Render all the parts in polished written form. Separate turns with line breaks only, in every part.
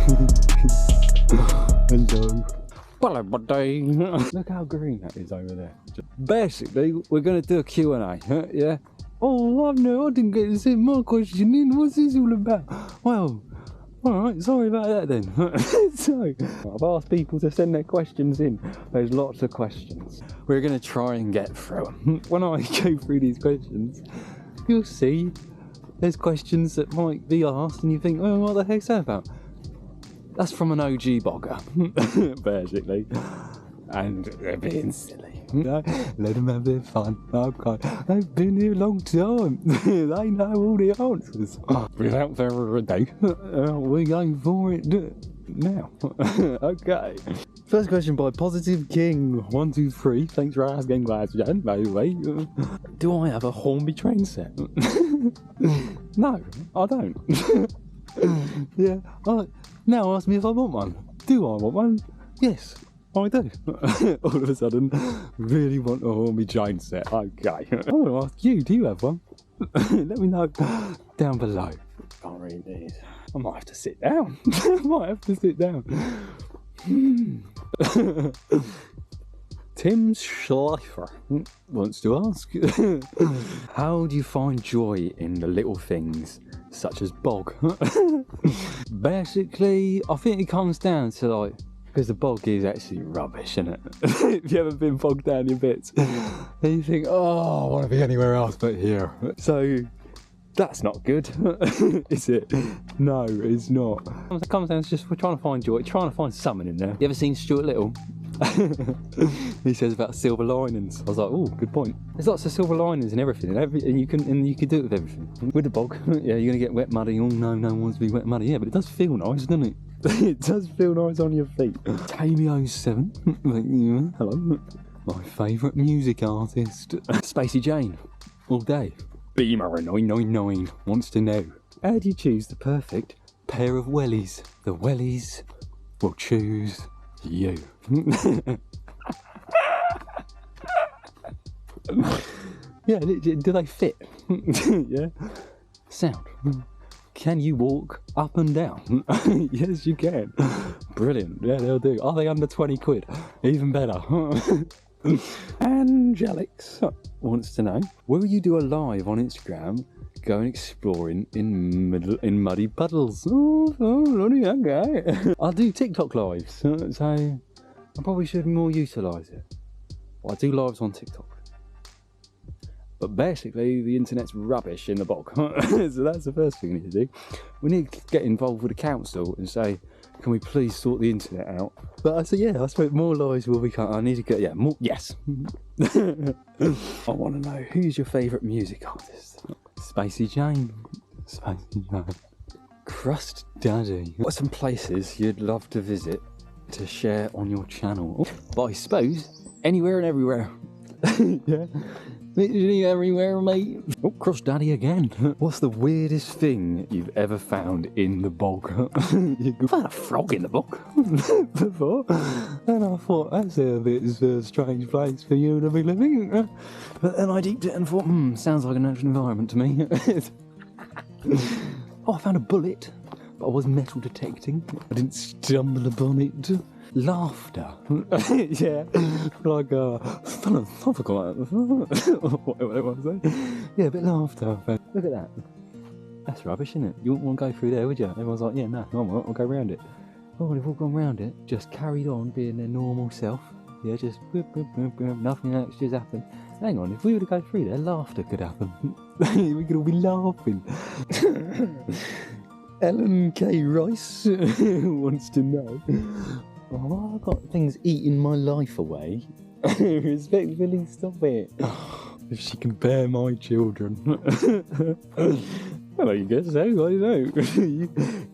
Hello. Look how green that is over there. Basically, we're going to do a Q&A, yeah? Oh, I didn't get to send my question in. What's this all about? Well, alright, sorry about that then. So, I've asked people to send their questions in. There's lots of questions. We're going to try and get through them. When I go through these questions, you'll see there's questions that might be asked and you think, oh, what the heck's that about? That's from an OG bogger, basically. And they're being silly. You know? Let them have their fun. Okay. They've been here a long time. They know all the answers. Without further ado, we're going for it now. Okay. First question by Positive King 123. Thanks for asking, question, by the way. Do I have a Hornby train set? No, I don't. Yeah. Now ask me if I want one. Do I want one? Yes, I do. All of a sudden, really want a Hornby train set. Okay. I want to ask you, do you have one? Let me know down below. Can't read these. I might have to sit down. Tim Schleifer wants to ask, how do you find joy in the little things such as bog? Basically, I think it comes down to like, because the bog is actually rubbish, isn't it? If you haven't been bogged down your bits, then you think, oh, I want to be anywhere else but here. So that's not good, is it? No, it's not. It comes down to just we're trying to find joy, trying to find something in there. You ever seen Stuart Little? He says about silver linings. I was like, oh, good point. There's lots of silver linings and everything, and you can do it with everything. With the bog, yeah, you're gonna get wet, muddy. Oh no, no one wants to be wet, muddy. Yeah, but it does feel nice, doesn't it? It does feel nice on your feet. Tamio7, hello. My favourite music artist, Spacey Jane, all day. Beamer999 wants to know, how do you choose the perfect pair of wellies? The wellies will choose you. Yeah, do they fit? Yeah. Sound. Can you walk up and down? Yes, you can. Brilliant. Yeah, they'll do. Are they under 20 quid? Even better. Angelix wants to know, will you do a live on Instagram going exploring in muddy puddles? Oh, bloody okay. I'll do TikTok lives, so I probably should more utilise it. Well, I do lives on TikTok. But basically, the internet's rubbish in the bog. So that's the first thing we need to do. We need to get involved with the council and say, can we please sort the internet out? But I said, yeah, I suppose more lives will become. I need to get, yeah, more, yes. I want to know, who's your favourite music artist? Spacey Jane. Spacey Jane. Crust Daddy. What are some places you'd love to visit to share on your channel? But I suppose, anywhere and everywhere. Yeah. Literally everywhere, mate. Oh, Cross Daddy again. What's the weirdest thing you've ever found in the bog? I've had a frog in the bog before, and I thought, that's a bit of a strange place for you to be living. But then I deeped it and thought, sounds like a natural environment to me. Oh, I found a bullet, but I was metal detecting. I didn't stumble upon it. Laughter. Yeah, like philosophical. What I want to say. Yeah, a bit laughter. Look at that. That's rubbish, isn't it? You wouldn't want to go through there, would you? Everyone's like, yeah, no, I won't. I'll go round it. Oh, they've all gone round it. Just carried on being their normal self. Yeah, just nothing else just happened. Hang on, if we were to go through there, laughter could happen. We could all be laughing. Ellen K. Rice wants to know, oh, I've got things eating my life away. Respectfully, stop it. If she can bear my children. Well, you guess so, I don't know.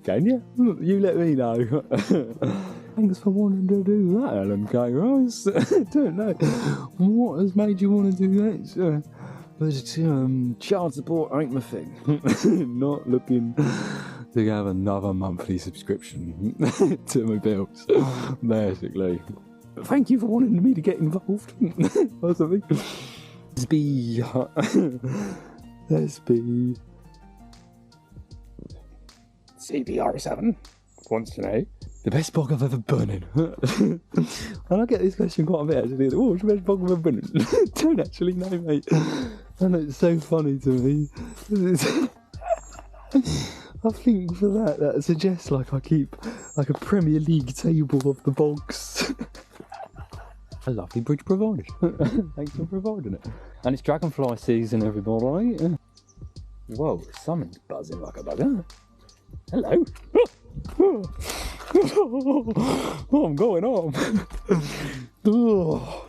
Can you? You let me know. Thanks for wanting to do that, Ellen K. Rice. I don't know. What has made you want to do that? But child support ain't my thing. Not looking to have another monthly subscription to my bills, basically. But thank you for wanting me to get involved or something. Let's be CBR7 wants to know, the best bog I've ever been in. And I get this question quite a bit actually. Oh, what's the best bog I've ever been in? Don't actually know, mate. And it's so funny to me. I think for that suggests like I keep like a Premier League table of the bogs. A lovely bridge provided. Thanks for providing it. And it's dragonfly season, everybody. Whoa, someone's buzzing like a bugger. Hello. Oh, I'm going on. Oh,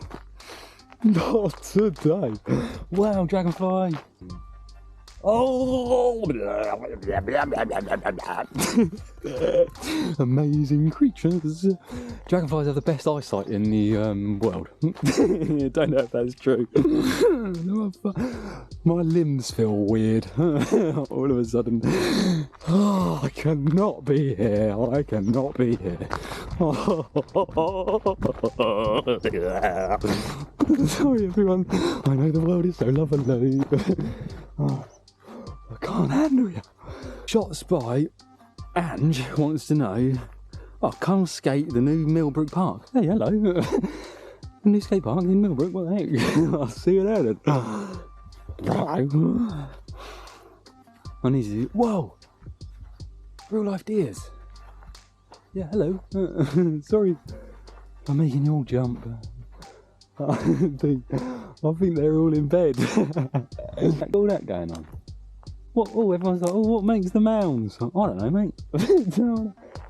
not today. Wow, dragonfly. Oh, amazing creatures. Dragonflies have the best eyesight in the world. Don't know if that's true. My limbs feel weird. All of a sudden. Oh, I cannot be here. I cannot be here. Sorry, everyone. I know the world is so lovely. Oh. I can't handle you. Shots by Ange wants to know, oh, come skate the new Millbrook Park. Hey, hello. The new skate park in Millbrook, what the heck? I'll see you there then. I need to, whoa, real life deers. Yeah, hello. Sorry, I'm making you all jump. I think they're all in bed. All that going on. What? Oh, everyone's like, oh, what makes the mounds? I don't know, mate.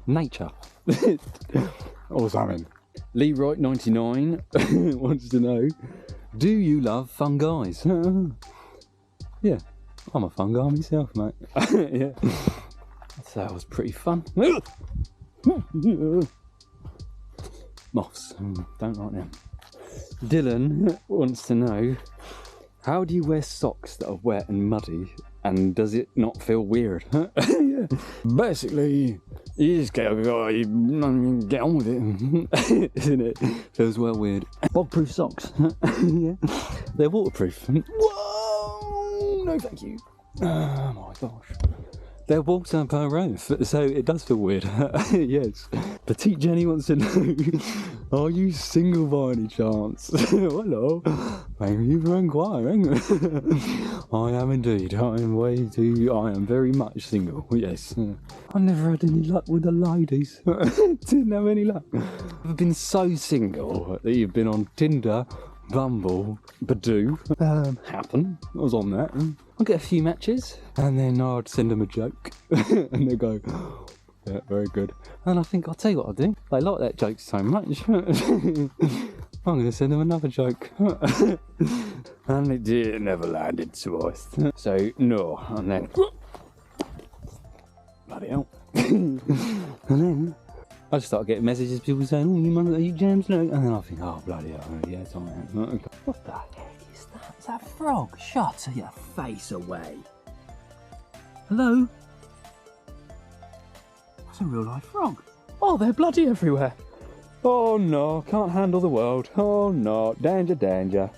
Nature. Or something. Leroy99 wants to know, do you love fungis? Yeah, I'm a fun guy myself, mate. Yeah. So that was pretty fun. Moths, don't like them. Dylan wants to know, how do you wear socks that are wet and muddy, and does it not feel weird? Yeah. Basically, you just get on with it, isn't it? Feels well weird. Bog-proof socks. Yeah. They're waterproof. Whoa! No thank you. Oh my gosh. They're waterproof, so it does feel weird. Yes. Petite Jenny wants to know, are you single by any chance? Hello. Thank you for inquiring. I am indeed. I am very much single, yes. I never had any luck with the ladies. Didn't have any luck. I've been so single that you've been on Tinder, Bumble, Badoo, Happen. I was on that. I'd get a few matches, and then I'd send them a joke, and they'd go, yeah, very good. And I think, I'll tell you what I'll do. They like that joke so much. I'm going to send them another joke. And it never landed twice. So, no. And then, bloody hell. And then, I just started getting messages, people saying, oh, you Jamslaag? And then I think, oh, bloody hell, yes, I am. What the heck is that? Is that a frog? Shut your face away. Hello? That's a real life frog. Oh, they're bloody everywhere. Oh no, can't handle the world. Oh no, danger, danger.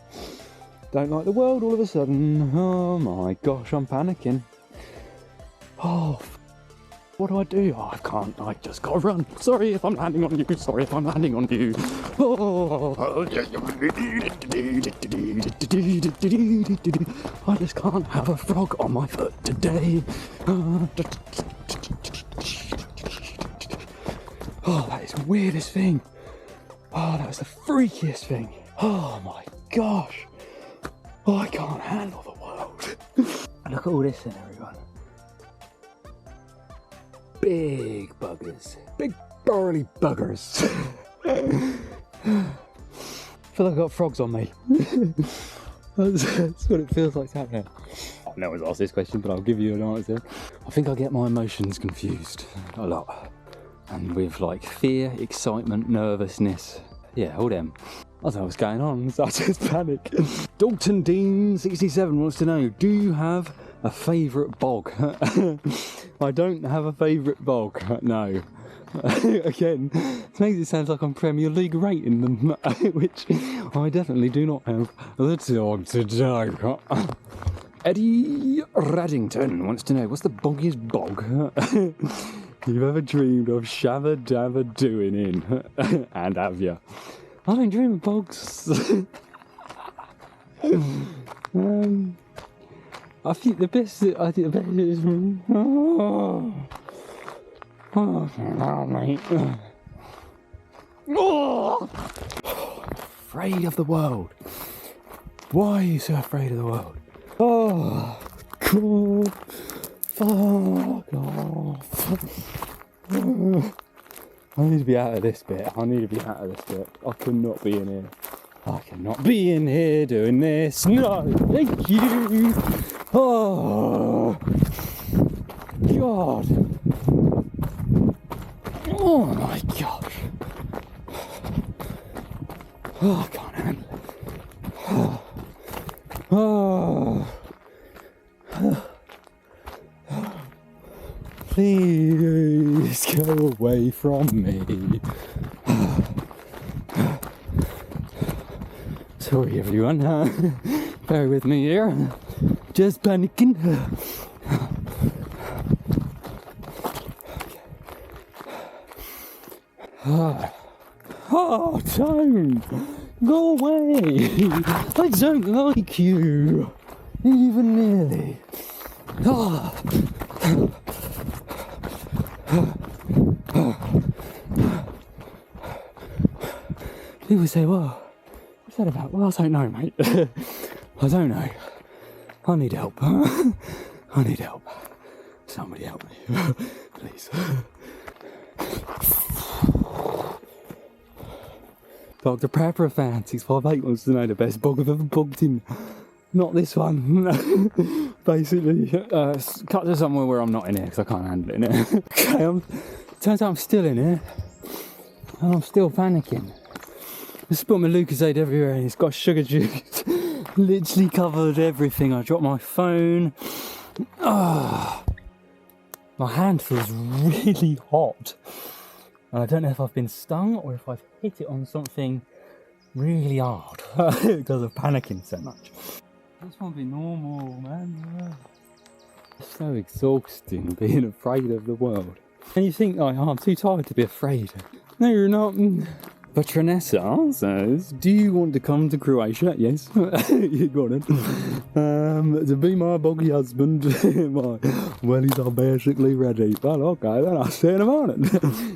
Don't like the world all of a sudden. Oh my gosh, I'm panicking. Oh, what do I do? Oh, I can't, I just gotta run. Sorry if I'm landing on you, sorry if I'm landing on you. Oh. I just can't have a frog on my foot today. Oh, that is the weirdest thing. Oh, that was the freakiest thing. Oh my gosh. Oh, I can't handle the world. Look at all this then, everyone. Big buggers. Big burly buggers. I feel like I got frogs on me. That's what it feels like to have now. No one's asked this question, but I'll give you an answer. I think I get my emotions confused a lot. And with like fear, excitement, nervousness. Yeah, all them. I don't know what's going on, so I just panic. Dalton Dean 67 wants to know, do you have a favourite bog? I don't have a favourite bog, no. Again, it makes it sound like I'm Premier League rating them, which I definitely do not have. Let's on today. Eddie Raddington wants to know, what's the boggiest bog? you've ever dreamed of shabbadabbadooing in. And have you? I don't dream of bogs. I think the best is mate. Afraid of the world. Why are you so afraid of the world? Oh, God. Fuck off. I need to be out of this bit. I cannot be in here. I cannot be in here doing this. No, thank you. Oh, God. Oh, my gosh. Oh, I can't handle it. Oh. Please go away from me. Sorry everyone, bear with me here. Just panicking. Oh, don't go away. I don't like you, even nearly. People say, well, what's that about? Well, I don't know, mate. I don't know. I need help. I need help. Somebody help me, please. Dr. Pepper fan 658 wants to know the best bog I've ever bogged in. Not this one. Basically, cut to somewhere where I'm not in here because I can't handle it in here. Okay, turns out I'm still in here and I'm still panicking. I just put my Lucozade everywhere and it's got sugar juice. Literally covered everything. I dropped my phone. My hand feels really hot. And I don't know if I've been stung or if I've hit it on something really hard because of panicking so much. I just want to be normal, man. It's so exhausting being afraid of the world. And you think, oh, I'm too tired to be afraid. No, you're not. But Tranessa says, do you want to come to Croatia? Yes, you got it. To be my boggy husband, my wellies are basically ready. Well, okay, then I'll see you in a moment.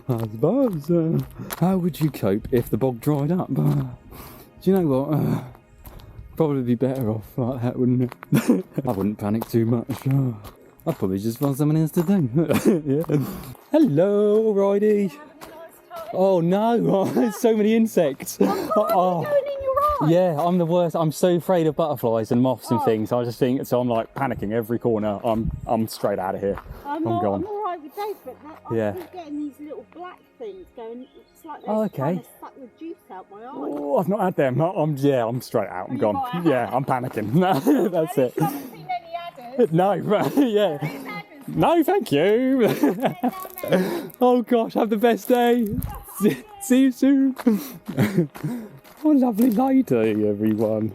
I suppose. How would you cope if the bog dried up? Do you know what? Probably be better off like that, wouldn't it? I wouldn't panic too much. I'd probably just find something else to do. Yeah. Hello, Ridey. Oh no, there's so many insects. Oh, going in your eye? Yeah, I'm the worst. I'm so afraid of butterflies and moths and things. I just think, so I'm like panicking every corner. I'm straight out of here. I'm gone. I'm alright with those, but I keep getting these little black things going. It's like they're trying to suck the juice out my eye. Oh, I've not had them. I'm straight out. I'm gone. Yeah, I'm panicking. No, that's it. You haven't seen any adders? No, yeah. No, thank you. Oh gosh, have the best day. See you soon. What a lovely lady, everyone.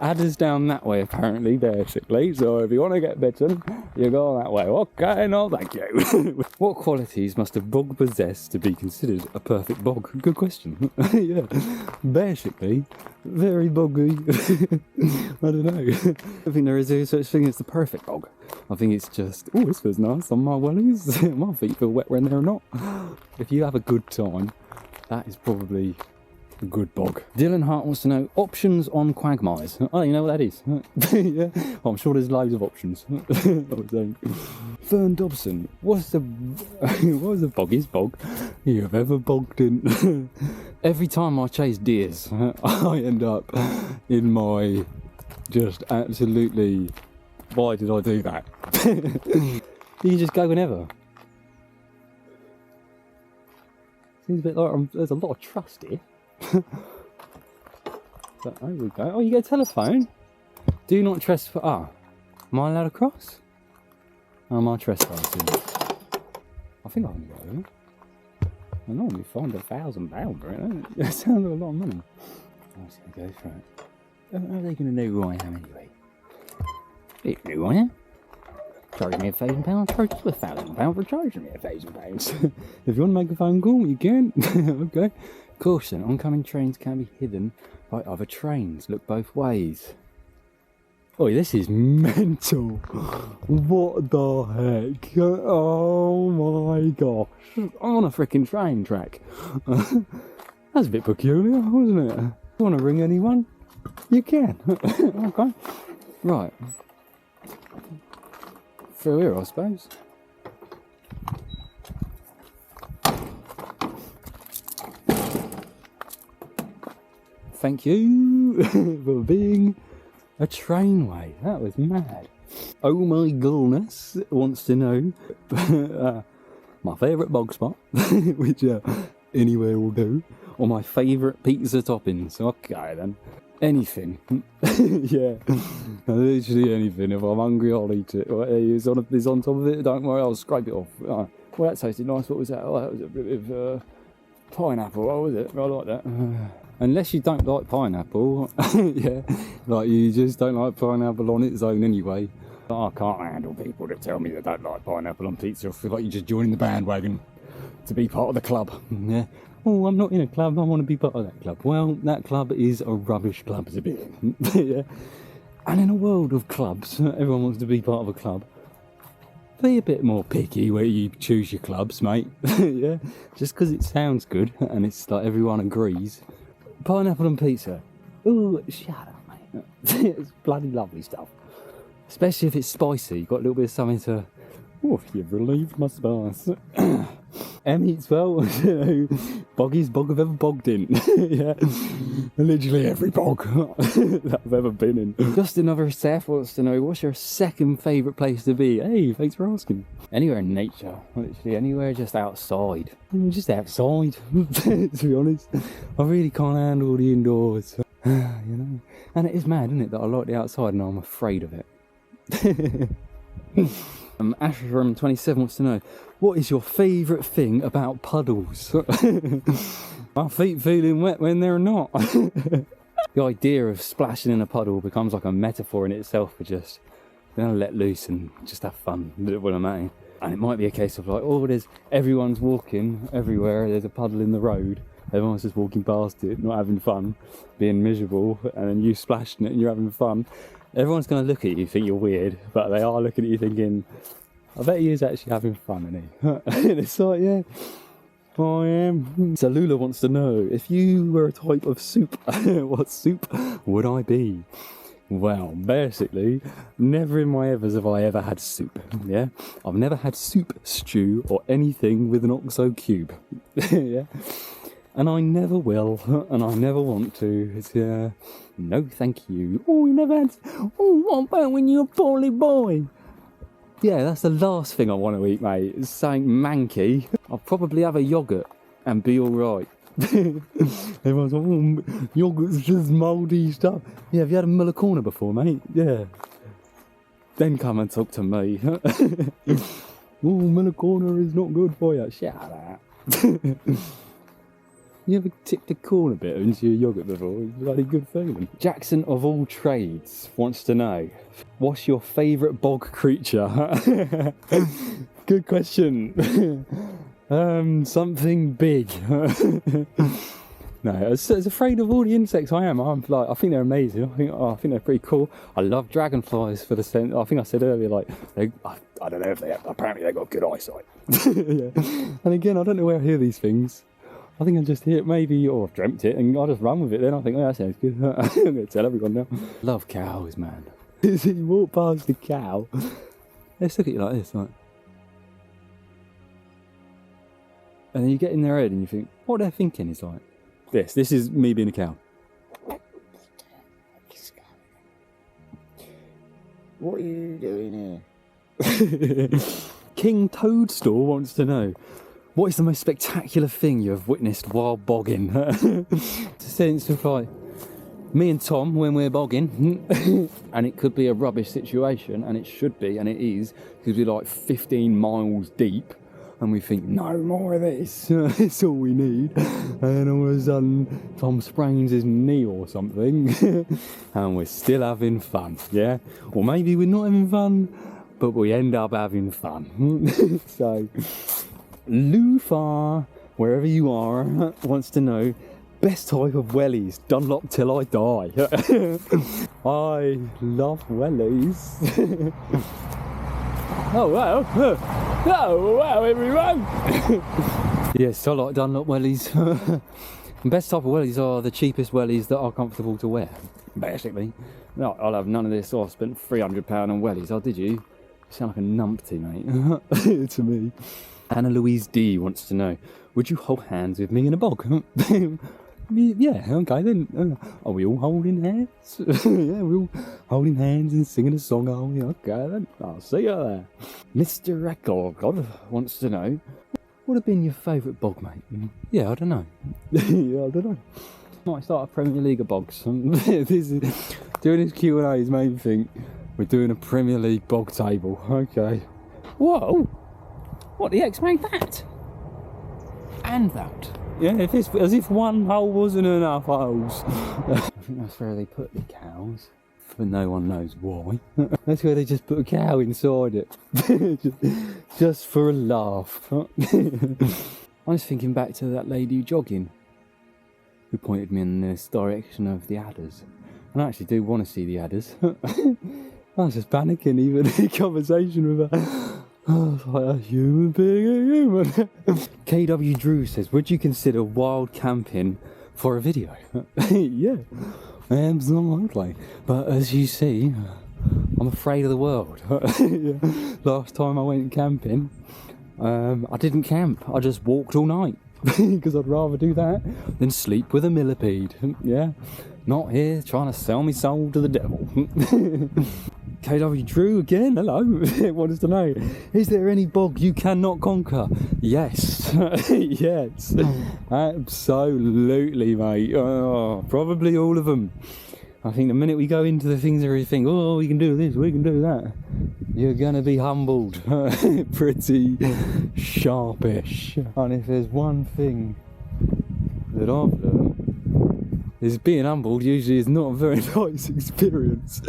Adders down that way, apparently, basically. So if you want to get bitten, you go that way. Okay, no, thank you. What qualities must a bog possess to be considered a perfect bog? Good question. Yeah, basically, very boggy. I don't know. I think there is a such thing as the perfect bog. I think it's just, oh, this feels nice on my wellies. My feet feel wet when they're not. If you have a good time, that is probably a good bog. Dylan Hart wants to know options on quagmires. Oh, you know what that is? Yeah, I'm sure there's loads of options. Fern Dobson, what's the boggiest bog you've ever bogged in? Every time I chase deers, I end up in my just absolutely, why did I do that? You can just go whenever. Seems a bit like there's a lot of trust here. But there we go. Oh, you get a telephone. Do not trespass. Ah, am I allowed to cross? Oh, am I trespassing? I think I can go there. I normally find £1,000 for it. That sounds like a lot of money. I'm just going to go for it. How are they going to know who I am anyway? They know who I am. Charge me £1,000, charge you £1,000 for charging me £1,000. If you want to make a phone call, you can. Okay. Caution, oncoming trains can be hidden by other trains. Look both ways. Oh, this is mental. What the heck? Oh my gosh. I'm on a freaking train track. That's a bit peculiar, wasn't it? You want to ring anyone? You can. Okay. Right. Through here, I suppose. Thank you for being a trainway. That was mad. Oh my goodness wants to know my favourite bog spot, which anywhere will do, or my favourite pizza toppings. Okay then. Anything. Yeah. Literally anything. If I'm hungry, I'll eat it. It's on top of it. Don't worry, I'll scrape it off. Well, that tasted nice. What was that? Oh, that was a bit of pineapple. What was it? I like that. Unless you don't like pineapple. Yeah. Like you just don't like pineapple on its own anyway. I can't handle people that tell me they don't like pineapple on pizza. I feel like you're just joining the bandwagon to be part of the club. Yeah. Oh, I'm not in a club, I want to be part of that club. Well, that club is a rubbish club to be in. Yeah. And in a world of clubs, everyone wants to be part of a club. Be a bit more picky where you choose your clubs, mate. Yeah. Just because it sounds good and it's like everyone agrees. Pineapple and pizza. Ooh, shut up, mate. It's bloody lovely stuff. Especially if it's spicy. You've got a little bit of something to... Oh, you've relieved my spice. M eats well. Boggiest bog I've ever bogged in. Yeah. Literally every bog that I've ever been in. Just another Seth wants to know, what's your second favourite place to be? Hey, thanks for asking. Anywhere in nature. Literally anywhere just outside. Just outside, to be honest. I really can't handle the indoors. You know. And it is mad, isn't it, that I like the outside and I'm afraid of it. Ashram27 wants to know, what is your favourite thing about puddles? My feet feeling wet when they're not. The idea of splashing in a puddle becomes like a metaphor in itself for just let loose and just have fun. What I mean. And it might be a case of like, oh, everyone's walking everywhere, there's a puddle in the road, everyone's just walking past it, not having fun, being miserable, and then you splashing it and you're having fun. Everyone's going to look at you, think you're weird, but they are looking at you thinking, I bet he is actually having fun, isn't he? And it's like, yeah, I am. So Lula wants to know, if you were a type of soup, what soup would I be? Well, basically, never in my evers have I ever had soup, yeah? I've never had soup, stew, or anything with an OXO cube, yeah? And I never will, and I never want to. It's, no thank you. Oh, you never had... Oh, what about when you're a poorly boy? Yeah, that's the last thing I want to eat, mate. It's something manky. I'll probably have a yoghurt and be alright. Everyone's like, oh, yoghurt's just mouldy stuff. Yeah, have you had a Muller Corner before, mate? Yeah. Then come and talk to me. Oh, Muller Corner is not good for you. Shut up. You ever tipped a corn a bit into your yoghurt before? It's a bloody good feeling. Jackson of all trades wants to know, what's your favourite bog creature? Good question. Something big. No, as afraid of all the insects I am. I think they're amazing. I think they're pretty cool. I love dragonflies for the sense. I think I said earlier, like, I don't know if they have, apparently they've got good eyesight. Yeah. And again, I don't know where I hear these things. I think I just hear it maybe, or I've dreamt it, and I just run with it then. I think, oh, that sounds good. I'm going to tell everyone now. Love cows, man. You walk past a cow, they look at you like this, like. And then you get in their head and you think, what they're thinking is like this. This is me being a cow. What are you doing here? King Toadstool wants to know, what is the most spectacular thing you have witnessed while bogging? It's a sense of like, me and Tom, when we're bogging, and it could be a rubbish situation, and it should be, and it is, because we're like 15 miles deep, and we think, no more of this, it's all we need. And then all of a sudden, Tom sprains his knee or something, and we're still having fun, yeah? Or maybe we're not having fun, but we end up having fun. So, Lufa, wherever you are, wants to know, best type of wellies, Dunlop till I die. I love wellies. Oh wow, oh wow everyone. Yes, I like Dunlop wellies. The best type of wellies are the cheapest wellies that are comfortable to wear, basically. No, I'll have none of this. Oh, I spent £300 on wellies. Oh, did you? You sound like a numpty, mate. To me. Anna Louise D wants to know, would you hold hands with me in a bog? Yeah, okay then. Are we all holding hands? Yeah, we're all holding hands and singing a song, are we? Okay then. I'll see you there. Mr Record wants to know, what would have been your favourite bog, mate? Yeah, I don't know. Yeah, I don't know. Might start a Premier League of bogs. This is, doing this Q&A is main thing. We're doing a Premier League bog table. Okay. Whoa! What the X made that? And that. Yeah, if it's as if one hole wasn't enough holes. I think that's where they put the cows, but no one knows why. That's where they just put a cow inside it, just for a laugh. I was thinking back to that lady jogging, who pointed me in this direction of the adders, and I actually do want to see the adders. I was just panicking even in conversation with her. Oh, it's like a human being, a human. KW Drew says, would you consider wild camping for a video? Yeah, absolutely. But as you see, I'm afraid of the world. Yeah. Last time I went camping, I didn't camp. I just walked all night because I'd rather do that than sleep with a millipede. Yeah, not here trying to sell me soul to the devil. KW Drew again, hello, wants to know, is there any bog you cannot conquer? Yes, yes, absolutely, mate. Oh, probably all of them. I think the minute we go into the things where we think, oh, we can do this, we can do that, you're gonna be humbled pretty sharpish. And if there's one thing that I've learned, is being humbled usually is not a very nice experience.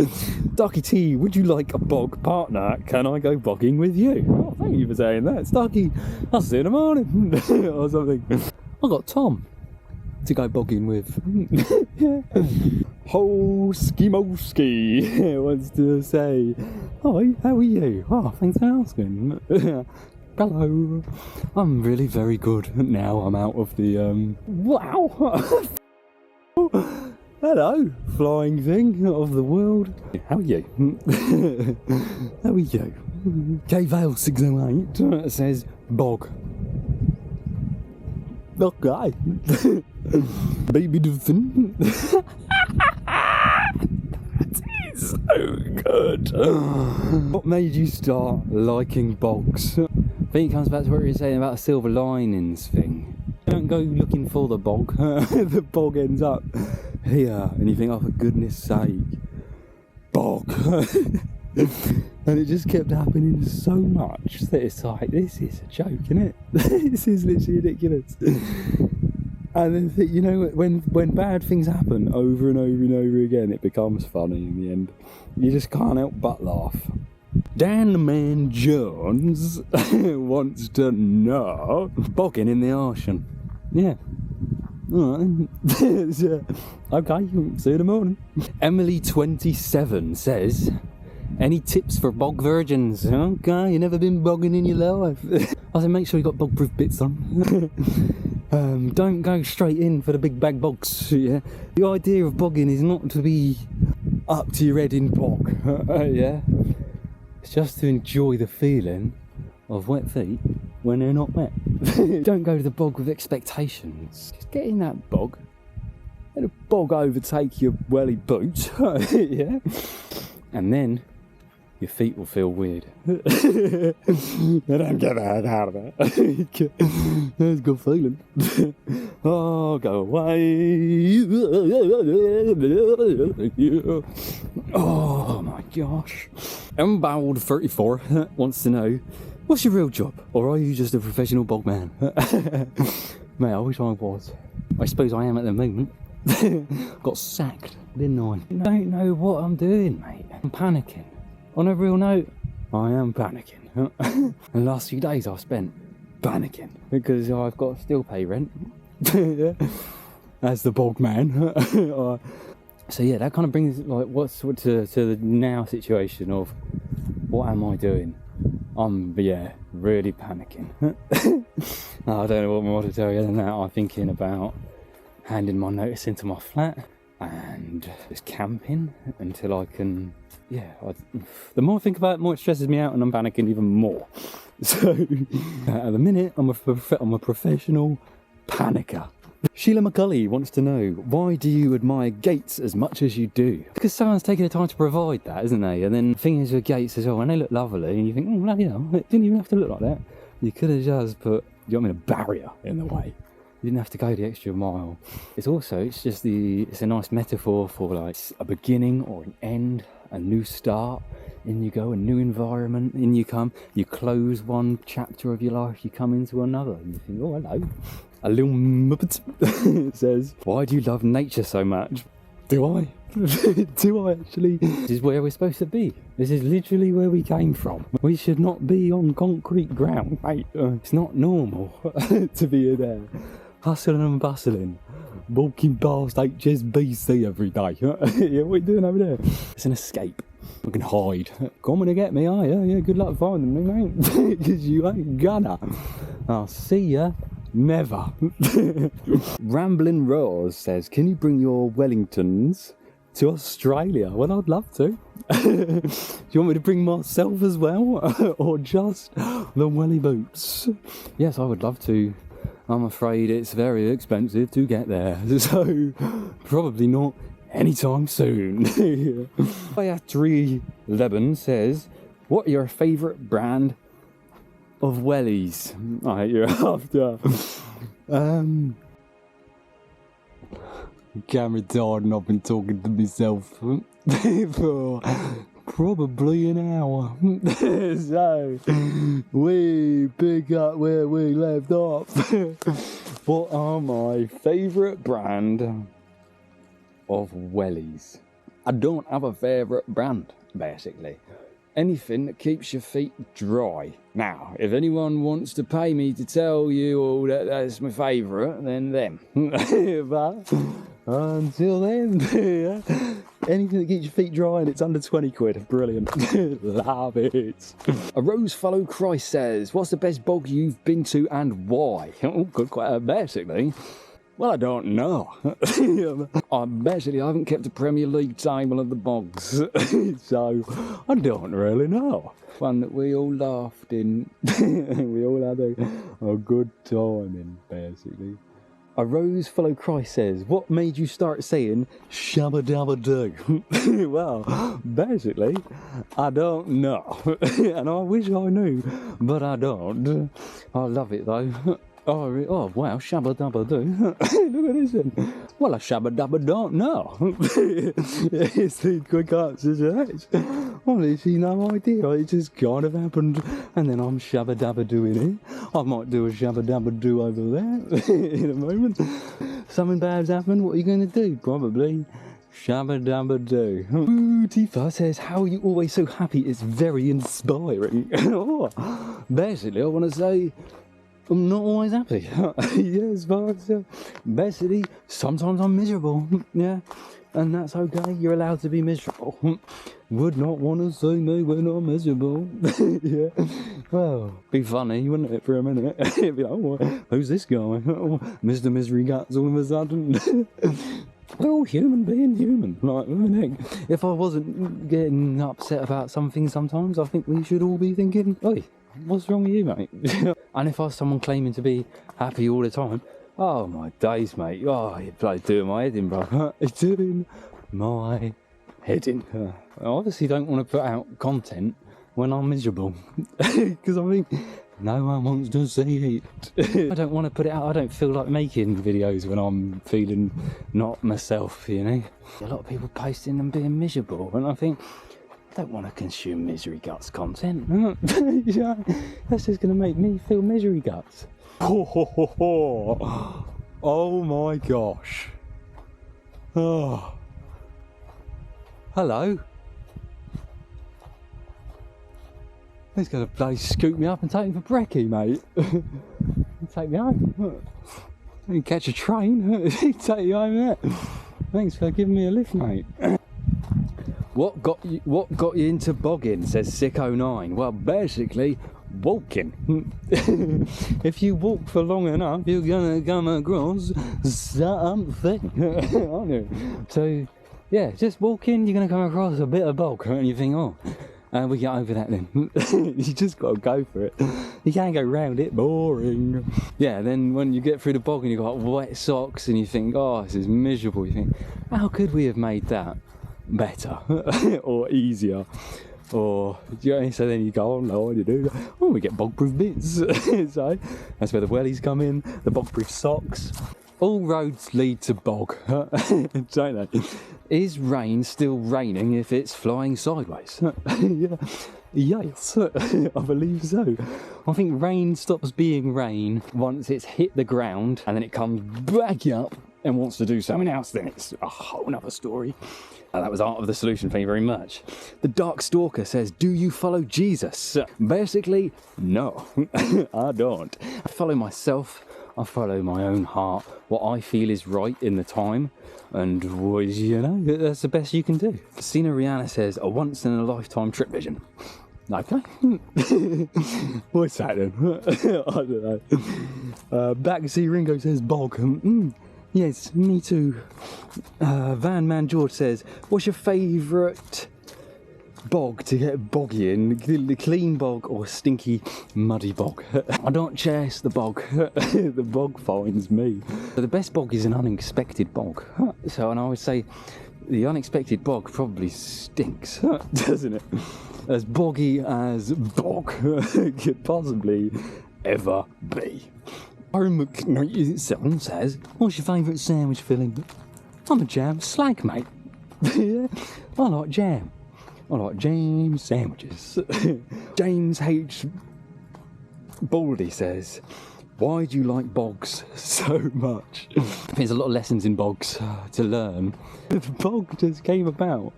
Ducky T, would you like a bog partner? Can I go bogging with you? Oh, thank you for saying that, Ducky. I'll see you in the morning. Or something. I got Tom to go bogging with. Yeah. Ho Ski wants to say, hi, how are you? Oh, thanks for asking. Hello. I'm really very good now. I'm out of the wow. Hello, flying thing of the world. How are you? How are you? K-Vale 608 says bog. Okay. Baby dolphin. That is so good. What made you start liking bogs? I think it comes back to what you were saying about a silver linings thing. Don't go looking for the bog. The bog ends up here and you think, oh, for goodness sake, bog. And it just kept happening so much that it's like, this is a joke, isn't it? This is literally ridiculous. And then, you know, when bad things happen over and over and over again, it becomes funny in the end. You just can't help but laugh. Dan the Man Jones wants to know, bogging in the ocean. Yeah. Alright. Okay, see you in the morning. Emily 27 says, any tips for bog virgins? Okay, you never been bogging in your life. I said, make sure you got bog proof bits on. Don't go straight in for the big bag bogs. Yeah. The idea of bogging is not to be up to your head in bog. Yeah. It's just to enjoy the feeling of wet feet when they're not wet. Don't go to the bog with expectations. Just get in that bog. Let the bog overtake your welly boots. Yeah. And then your feet will feel weird. They don't get that out of it. It's a good feeling. Oh, go away. Oh my gosh. Embowled 34 wants to know, what's your real job? Or are you just a professional bog man? Mate, I wish I was. I suppose I am at the moment. Got sacked, didn't I? I don't know what I'm doing, mate. I'm panicking. On a real note, I am panicking. The last few days I've spent panicking because I've got to still pay rent. As the bog man. So yeah, that kind of brings like to the now situation of what am I doing? I'm really panicking. I don't know what more to tell you than that. I'm thinking about handing my notice into my flat and just camping until I can. The more I think about it, the more it stresses me out, and I'm panicking even more. So at the minute, I'm a professional panicker. Sheila McCulley wants to know, why do you admire Gates as much as you do? Because someone's taking the time to provide that, isn't they? And then the thing is with Gates as well, when they look lovely, and you think, oh, bloody hell, it didn't even have to look like that. You could have just put, a barrier in the way. You didn't have to go the extra mile. It's a nice metaphor for like a beginning or an end, a new start. In you go, a new environment, in you come, you close one chapter of your life, you come into another, and you think, oh, hello. A little muppet says, why do you love nature so much? Do I? Do I actually? This is where we're supposed to be. This is literally where we came from. We should not be on concrete ground, mate. It's not normal to be there, hustling and bustling, walking past HSBC every day. Yeah, what are you doing over there? It's an escape. I can hide. Coming to get me, are you? Yeah, good luck finding me, mate. Because you ain't gonna. I'll see ya. Never. Ramblin' Rose says, can you bring your Wellingtons to Australia? Well, I'd love to. Do you want me to bring myself as well? Or just the welly boots? Yes, I would love to. I'm afraid it's very expensive to get there. So, probably not anytime soon. Bayatri Leban says, what are your favourite brand of wellies? Alright, you're after. Camera died and I've been talking to myself for probably an hour. So, we pick up where we left off. What are my favourite brand of wellies? I don't have a favourite brand, basically. Anything that keeps your feet dry. Now, if anyone wants to pay me to tell you all that that's my favourite, then them. But until then, anything that keeps your feet dry and it's under 20 quid, brilliant. Love it. A Rose Follow Christ says, what's the best bog you've been to and why? Oh, good, basically. Well, I don't know. I haven't kept a Premier League table of the bogs, so I don't really know. One that we all laughed in. We all had a good time in, basically. A Rose Follow Christ says, what made you start saying shabbadabbadoo? Well, basically, I don't know. And I wish I knew, but I don't. I love it though. Oh wow, shabbadabbadoo. Look at this then. Well, a shabbadabba don't know. It's the quick answer to that. I've literally no idea. It just kind of happened. And then I'm shabbadabbadooing it. I might do a shabbadabbadoo over there in a moment. Something bad's happened. What are you going to do? Probably shabbadabbadoo. Ooh, Tifa says, how are you always so happy? It's very inspiring. Basically, I want to say, I'm not always happy. Yes, but basically, sometimes I'm miserable. Yeah, and that's okay. You're allowed to be miserable. Would not want to see me when I'm miserable. Yeah. Well, be funny, wouldn't it, for a minute? It'd be like, oh, who's this guy? Oh, Mr. Misery Guts all of a sudden. We're all human being human. Like, heck, if I wasn't getting upset about something sometimes, I think we should all be thinking, oi, what's wrong with you, mate? And if I was someone claiming to be happy all the time, oh my days, mate. Oh, you're bloody doing my head in, bro. It's doing my head in. I obviously don't want to put out content when I'm miserable. Because I think no one wants to see it. I don't want to put it out. I don't feel like making videos when I'm feeling not myself, you know. A lot of people posting them being miserable, and I think, I don't want to consume Misery Guts content. Yeah, that's just going to make me feel Misery Guts. Oh my gosh. Oh. Hello. He's going to bloody scoop me up and take me for brekkie, mate. Take me home. You catch a train, take you home there. Thanks for giving me a lift, mate. What got you into bogging, says Sick09. Well, basically, walking. If you walk for long enough, you're gonna come across something, aren't you? So, yeah, just walking, you're gonna come across a bit of bog, and you think, oh, we get over that then. You just gotta go for it. You can't go round it, boring. Yeah, then when you get through the bog and you've got wet socks and you think, oh, this is miserable, you think, how could we have made that better or easier? Or, you know, so then you go, oh no, what do you do? Oh, we get bog-proof bits. So that's where the wellies come in, the bog-proof socks. All roads lead to bog, don't they? Is rain still raining if it's flying sideways? Yeah. Yes, I believe so. I think rain stops being rain once it's hit the ground and then it comes back up and wants to do something else, then it's a whole nother story. That was Art of the Solution, thank you very much. The Dark Stalker says, do you follow Jesus? Basically, no, I don't. I follow myself, I follow my own heart, what I feel is right in the time, and, you know, that's the best you can do. Sina Rihanna says, a once-in-a-lifetime trip vision. Okay. What's that then? I don't know. Backseat Ringo says, bog. Yes, me too. Van Man George says, what's your favourite bog to get boggy in? The clean bog or stinky, muddy bog? I don't chase the bog. The bog finds me. So the best bog is an unexpected bog. So, and I would say the unexpected bog probably stinks, doesn't it? As boggy as bog could possibly ever be. Someone says, what's your favourite sandwich filling? I'm a jam slag, mate. Yeah, I like jam. I like jam sandwiches. James H. Baldy says, why do you like bogs so much? There's a lot of lessons in bogs to learn. The bog just came about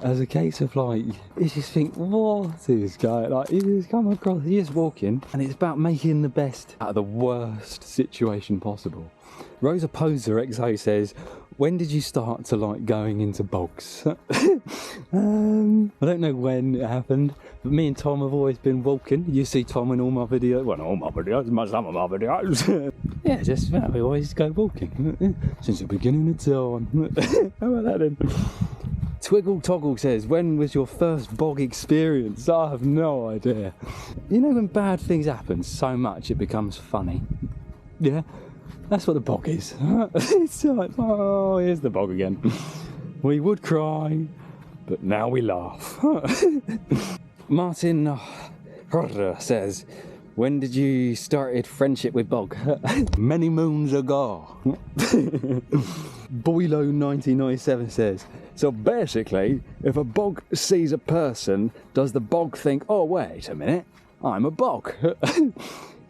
as a case of like, you just think, what is going, like, you just come across, you're just walking, and it's about making the best out of the worst situation possible. Rosa Poser XO says, when did you start to like going into bogs? I don't know when it happened, but me and Tom have always been walking. You see Tom in all my videos, well, not all my videos, some of my videos. Yeah, just, well, we always go walking since the beginning of time. How about that then? Twiggle Toggle says, when was your first bog experience? I have no idea. You know when bad things happen so much it becomes funny? Yeah, that's what the bog is. It's like, oh, here's the bog again. We would cry, but now we laugh. Martin says, when did you started friendship with bog? Many moons ago. Boilo1997 says, so basically, if a bog sees a person, does the bog think, oh, wait a minute, I'm a bog?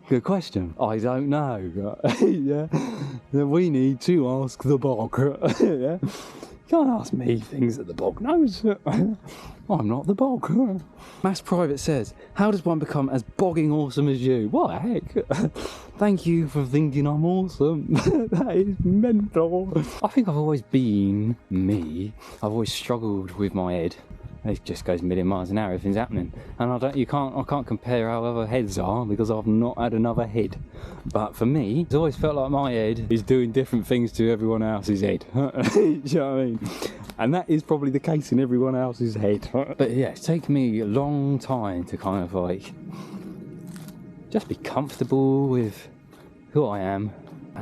Good question. I don't know. Yeah, we need to ask the bog. Yeah, can't ask me things that the bog knows. I'm not the bog. Mass Private says, how does one become as bogging awesome as you? What the heck? Thank you for thinking I'm awesome. That is mental. I think I've always been me. I've always struggled with my head. It just goes a million miles an hour, everything's happening. And I can't compare how other heads are because I've not had another head. But for me, it's always felt like my head is doing different things to everyone else's head. Do you know what I mean? And that is probably the case in everyone else's head. But yeah, it's taken me a long time to kind of like just be comfortable with who I am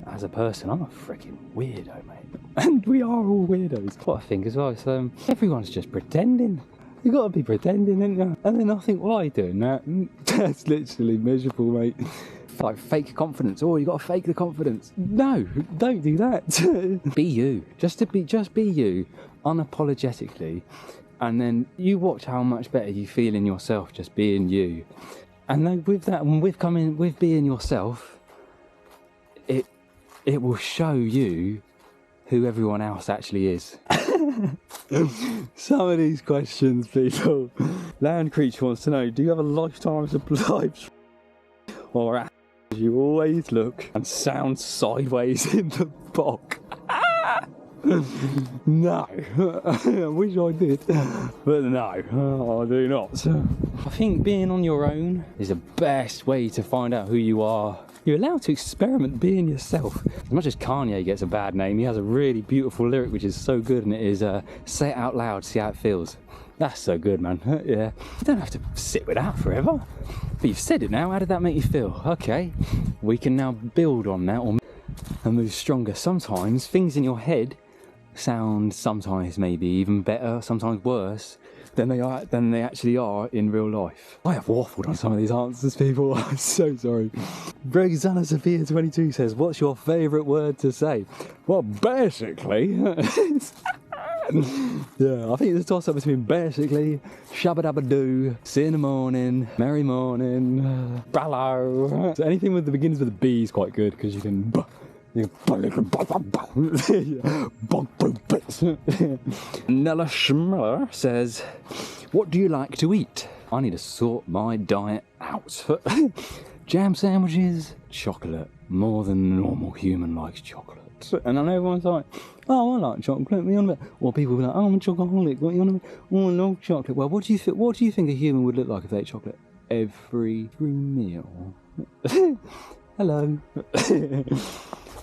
as a person. I'm a freaking weirdo, mate. And we are all weirdos. What I think as well is everyone's just pretending. You gotta be pretending, ain't you? And then I think, why are you doing that? That's literally miserable, mate. Like fake confidence. Oh, you gotta fake the confidence. No, don't do that. Be you. Just be you, unapologetically. And then you watch how much better you feel in yourself just being you. And then with that, with being yourself, it will show you who everyone else actually is. Some of these questions, people, Land creature wants to know, do you have a lifetime supply or as you always look and sound sideways in the bog? No, I wish I did, but no, I do not. I think being on your own is the best way to find out who you are. You're allowed to experiment being yourself. As much as Kanye gets a bad name, he has a really beautiful lyric which is so good, and it is say it out loud, see how it feels. That's so good, man. Yeah, you don't have to sit with that forever. But you've said it now, how did that make you feel? Okay, we can now build on that and move stronger. Sometimes things in your head sound sometimes maybe even better, sometimes worse than they actually are in real life. I have waffled on some of these answers, people. I'm so sorry. Rosanna Sophia 22 says, what's your favourite word to say? Well, basically, yeah, I think there's a toss up between basically, shabbadabbadoo, see you in the morning, merry morning, brallo. So anything with the begins with a B is quite good because you can. Nella Schmiller says, what do you like to eat? I need to sort my diet out. Jam sandwiches, chocolate, more than normal human likes chocolate. And I know everyone's like, oh, I like chocolate, what are you on about? Or people will be like, oh, I'm a chocoholic, what are you on about? Oh, I love chocolate. Well, what do you think a human would look like if they ate chocolate every meal? Hello.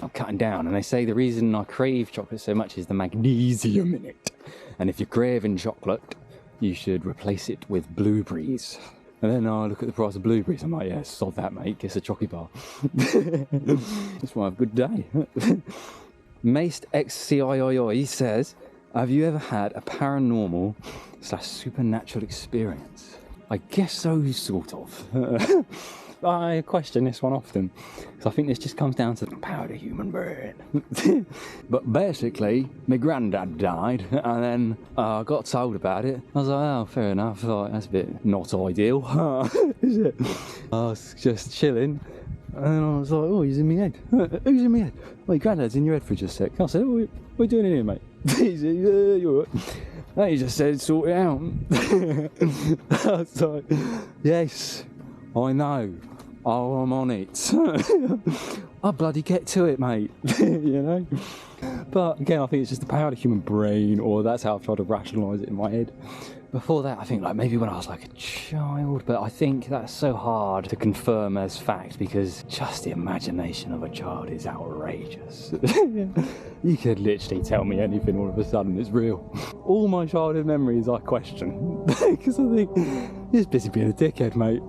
I'm cutting down, and they say the reason I crave chocolate so much is the magnesium in it. And if you're craving chocolate, you should replace it with blueberries. And then I look at the price of blueberries, I'm like, yeah, sod that, mate, it's a chocolate bar. Just want to have a good day. Maced XCIII says, have you ever had a paranormal / supernatural experience? I guess so, sort of. I question this one often, because I think this just comes down to the power of the human brain. But basically, my granddad died, and then I got told about it. I was like, oh, fair enough, like, that's a bit not ideal, is it? I was just chilling, and I was like, oh, he's in my head. Who's in my head? Well, your granddad's in your head for just a sec. I said, what are you doing in here, mate? He said, yeah, you're right. And he just said, sort it out. I was like, yes, I know. Oh, I'm on it. I'll bloody get to it, mate. You know? But again, I think it's just the power of the human brain, or that's how I've tried to rationalise it in my head. Before that, I think like maybe when I was like a child, but I think that's so hard to confirm as fact because just the imagination of a child is outrageous. You could literally tell me anything all of a sudden, it's real. All my childhood memories I question because I think you're just busy being a dickhead, mate.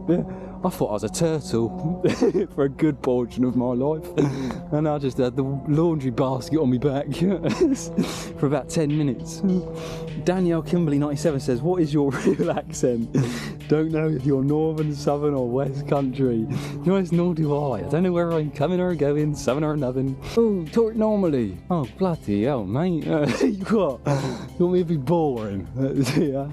I thought I was a turtle for a good portion of my life, and I just had the laundry basket on my back for about 10 minutes. Danielle Kimberly 97 says, what is your real accent? Don't know if you're northern, southern or west country. No, it's nor do I don't know where I'm coming or going, southern or nothing. Oh, talk normally. Oh, bloody hell, mate. What? You want me to be boring? Yeah.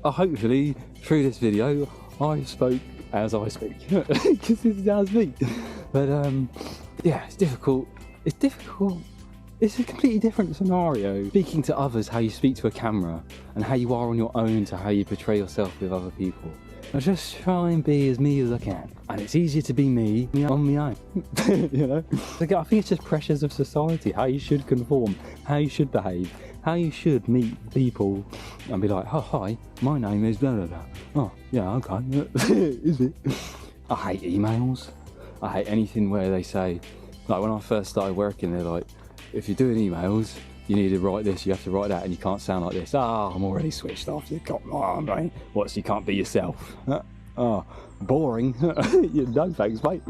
Hopefully, through this video, I spoke as I speak, because this is how I speak. But yeah, it's difficult. It's difficult. It's a completely different scenario. Speaking to others, how you speak to a camera, and how you are on your own to how you portray yourself with other people. I just try and be as me as I can, and it's easier to be me on my own. You know, I think it's just pressures of society, how you should conform, how you should behave, how you should meet people and be like, oh, hi, my name is blah blah blah. Oh, yeah, okay. Is it? I hate emails. I hate anything where they say, like when I first started working, they're like, if you're doing emails, you need to write this, you have to write that, and you can't sound like this. Ah, I'm already switched off. You come on, mate. What, so you can't be yourself? Oh, boring. No thanks, mate.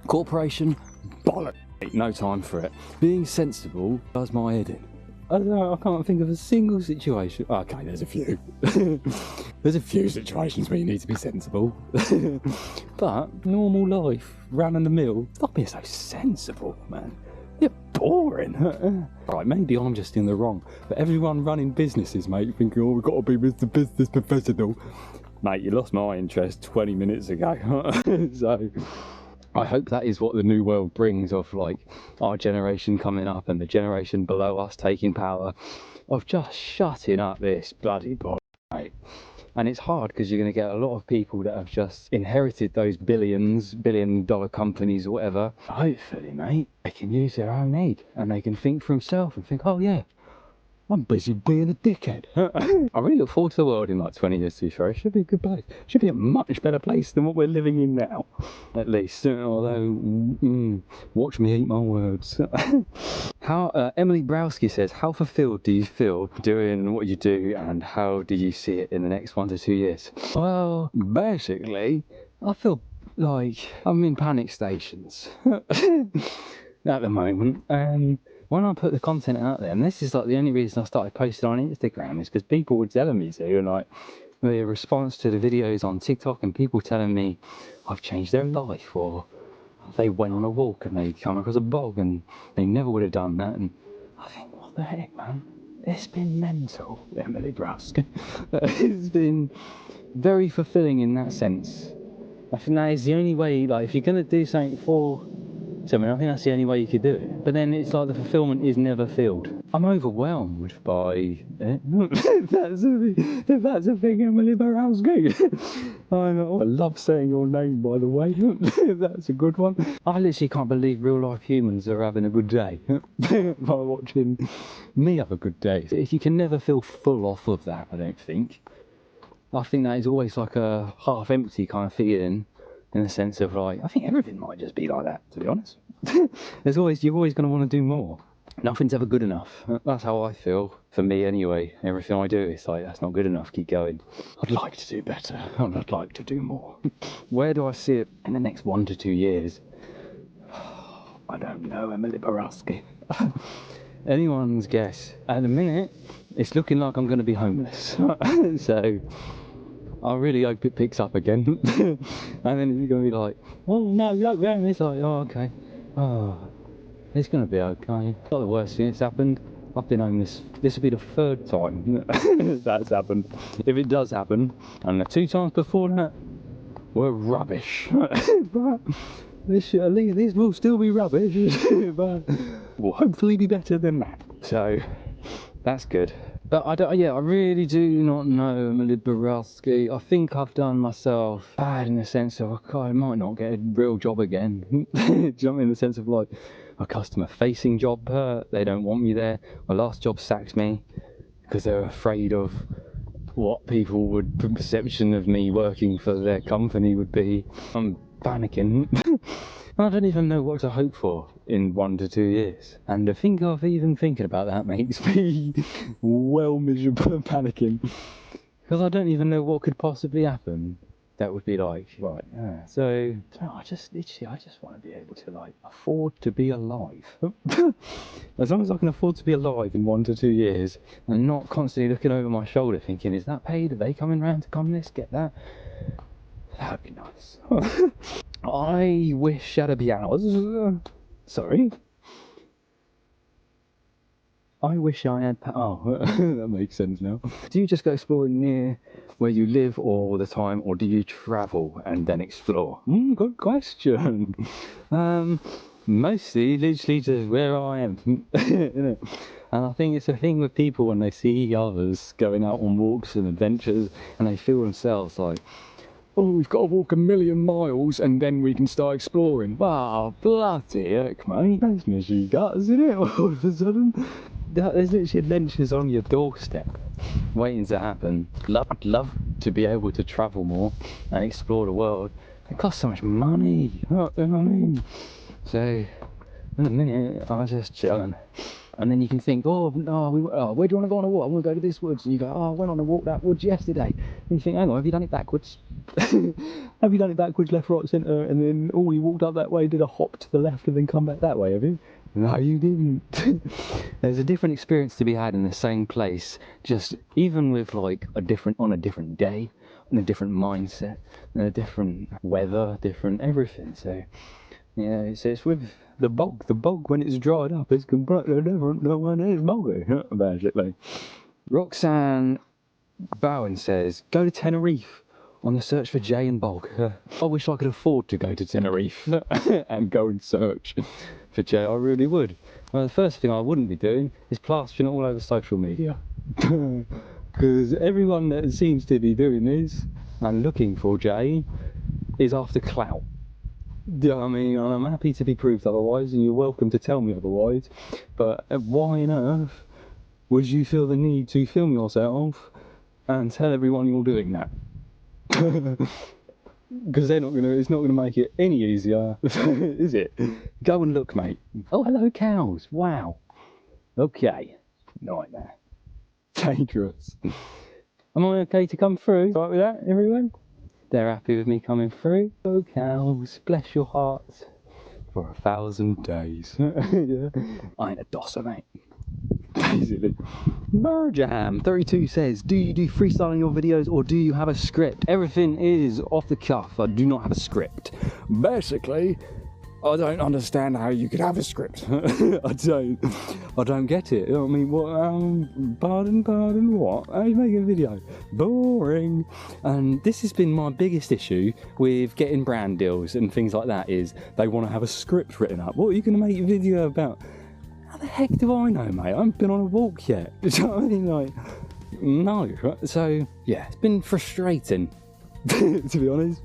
Corporation, bollocks. No time for it. Being sensible does my head in. I don't know, I can't think of a single situation. Okay, there's a few. There's a few situations where you need to be sensible. But normal life, round in the mill, stop being so sensible, man. You're boring. Right, maybe I'm just in the wrong. But everyone running businesses, mate, thinking, oh, we've got to be Mr. Business Professional. Mate, you lost my interest 20 minutes ago. So I hope that is what the new world brings, of like our generation coming up and the generation below us taking power, of just shutting up this bloody boy, mate. And it's hard because you're going to get a lot of people that have just inherited those billion-dollar companies or whatever. Hopefully, mate, they can use their own head and they can think for themselves and think, oh yeah, I'm busy being a dickhead. I really look forward to the world in like 20 years, to be fair. It should be a good place. It should be a much better place than what we're living in now, at least. Although, watch me eat my words. Emily Browski says, how fulfilled do you feel doing what you do, and how do you see it in the next 1 to 2 years? Well, basically, I feel like I'm in panic stations at the moment. When I put the content out there, and this is like the only reason I started posting on Instagram, is because people were telling me to, and like the response to the videos on TikTok, and people telling me I've changed their life, or they went on a walk and they come across a bog and they never would have done that. And I think, what the heck, man? It's been mental, Emily Browski. It's been very fulfilling in that sense. I think that is the only way, like, if you're going to do something for someone, I think that's the only way you could do it. But then it's like the fulfillment is never filled. I'm overwhelmed by it. if that's a thing, Emily Browski. I love saying your name, by the way. That's a good one. I literally can't believe real life humans are having a good day by watching me have a good day. If you can never feel full off of that, I don't think. I think that is always like a half empty kind of feeling, in the sense of like, I think everything might just be like that, to be honest. You're always going to want to do more. Nothing's ever good enough. That's how I feel, for me anyway. Everything I do, it's like, that's not good enough, keep going. I'd like to do better, and I'd like to do more. Where do I see it in the next 1 to 2 years? I don't know, Emily Browski. Anyone's guess. At the minute, it's looking like I'm going to be homeless. So I really hope it picks up again. And then it's going to be like, oh no, look there. And it's like, oh, okay. Oh, it's going to be okay. It's not the worst thing that's happened. I've been homeless. This will be the 3rd time that's happened. If it does happen, and the 2 times before that were rubbish. But these will still be rubbish, but will hopefully be better than that. So that's good. But I really do not know, Emily Browski. I think I've done myself bad in the sense of I might not get a real job again. Do you know what I mean? In the sense of like a customer facing job, they don't want me there. My last job sacked me because they're afraid of what people would, perception of me working for their company would be. I'm panicking. I don't even know what to hope for in 1 to 2 years. And to think of even thinking about that makes me well miserable and panicking. Because I don't even know what could possibly happen that would be like, right, so I just want to be able to like afford to be alive. As long as I can afford to be alive in 1 to 2 years and not constantly looking over my shoulder thinking, is that paid? Are they coming round to come this, get that? That'd be nice. I wish I'd be hours. Sorry. I wish I had. Oh, that makes sense now. Do you just go exploring near where you live all the time, or do you travel and then explore? Good question. Mostly, literally, just where I am. And I think it's a thing with people when they see others going out on walks and adventures, and they feel themselves like, oh, we've got to walk 1,000,000 miles and then we can start exploring. Wow, bloody heck, mate. That's misery gut, isn't it? All of a sudden. There's literally adventures on your doorstep waiting to happen. I'd love to be able to travel more and explore the world. It costs so much money, you know what I mean? So, in a minute, I was just chilling. And then you can think, where do you want to go on a walk? I want to go to this woods. And you go, I went on a walk that woods yesterday. And you think, hang on, have you done it backwards? Have you done it backwards, left, right, centre? And then, you walked up that way, did a hop to the left and then come back that way, have you? No, you didn't. There's a different experience to be had in the same place, just even with like on a different day, and a different mindset, and a different weather, different everything. So yeah, it's with the bog. The bog, when it's dried up, it's completely different than when it's boggy, basically. Roxanne Bowen says, go to Tenerife on the search for Jay and Bog. I wish I could afford to go to Tenerife and go and search for Jay. I really would. Well, the first thing I wouldn't be doing is plastering it all over social media. Because everyone that seems to be doing this and looking for Jay is after clout. Do you know what I mean? And I'm happy to be proved otherwise, and you're welcome to tell me otherwise. But why on earth would you feel the need to film yourself and tell everyone you're doing that? Because they're not gonna. It's not gonna make it any easier, is it? Go and look, mate. Oh, hello, cows. Wow. Okay. Nightmare. Dangerous. Am I okay to come through? Right with that, everyone? They're happy with me coming through. Oh, cows, bless your hearts for 1,000 days. Yeah. I ain't a dosser, mate. Basically. Merjam32 says, do you do freestyle in your videos or do you have a script? Everything is off the cuff. I do not have a script. Basically, I don't understand how you could have a script. I don't get it. I mean, what? Pardon, what? How are you making a video? Boring. And this has been my biggest issue with getting brand deals and things like that. Is they want to have a script written up. What are you going to make a video about? How the heck do I know, mate? I haven't been on a walk yet. Do you know what I mean? Like, no. So yeah, it's been frustrating, to be honest.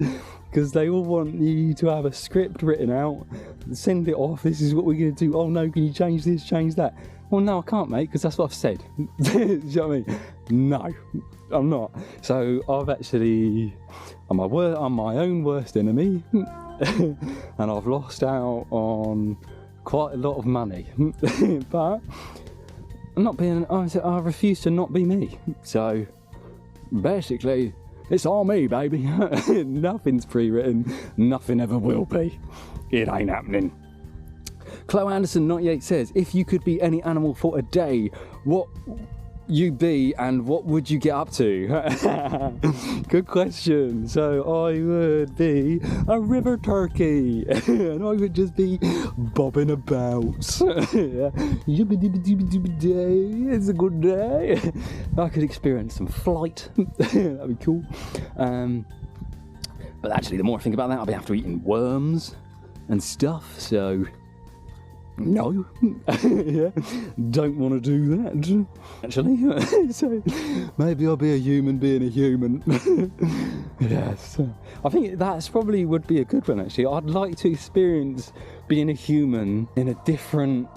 Because they all want you to have a script written out, send it off, this is what we're going to do. Oh no, can you change this, change that? Well, no, I can't, mate, because that's what I've said. Do you know what I mean? No, I'm not. So I've actually, I'm my own worst enemy, and I've lost out on quite a lot of money. But I'm not being, I refuse to not be me. So basically, it's all me, baby. Nothing's pre-written. Nothing ever will be. It ain't happening. Chloe Anderson 98 says, if you could be any animal for a day, what you be and what would you get up to? Good question. So I would be a river turkey and I would just be bobbing about. It's a good day. I could experience some flight. That'd be cool. But actually, the more I think about that, I'll be after eating worms and stuff. So no, yeah, don't want to do that, actually. So maybe I'll be a human being a human. Yes, I think that's probably would be a good one, actually. I'd like to experience being a human in a different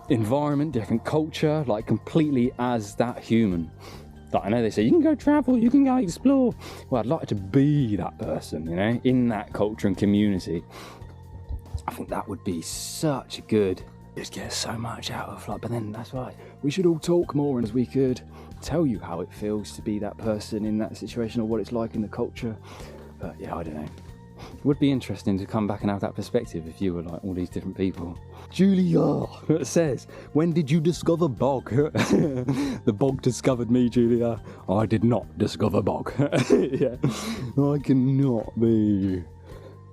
environment, different culture, like completely as that human. Like, I know they say you can go travel, you can go explore. Well, I'd like to be that person, you know, in that culture and community. I think that would be such a good, just get so much out of, like, but then that's right, we should all talk more, and as we could tell you how it feels to be that person in that situation or what it's like in the culture. But yeah, I don't know. It would be interesting to come back and have that perspective if you were like all these different people. Julia says, when did you discover bog? The bog discovered me, Julia. I did not discover bog. Yeah, I cannot be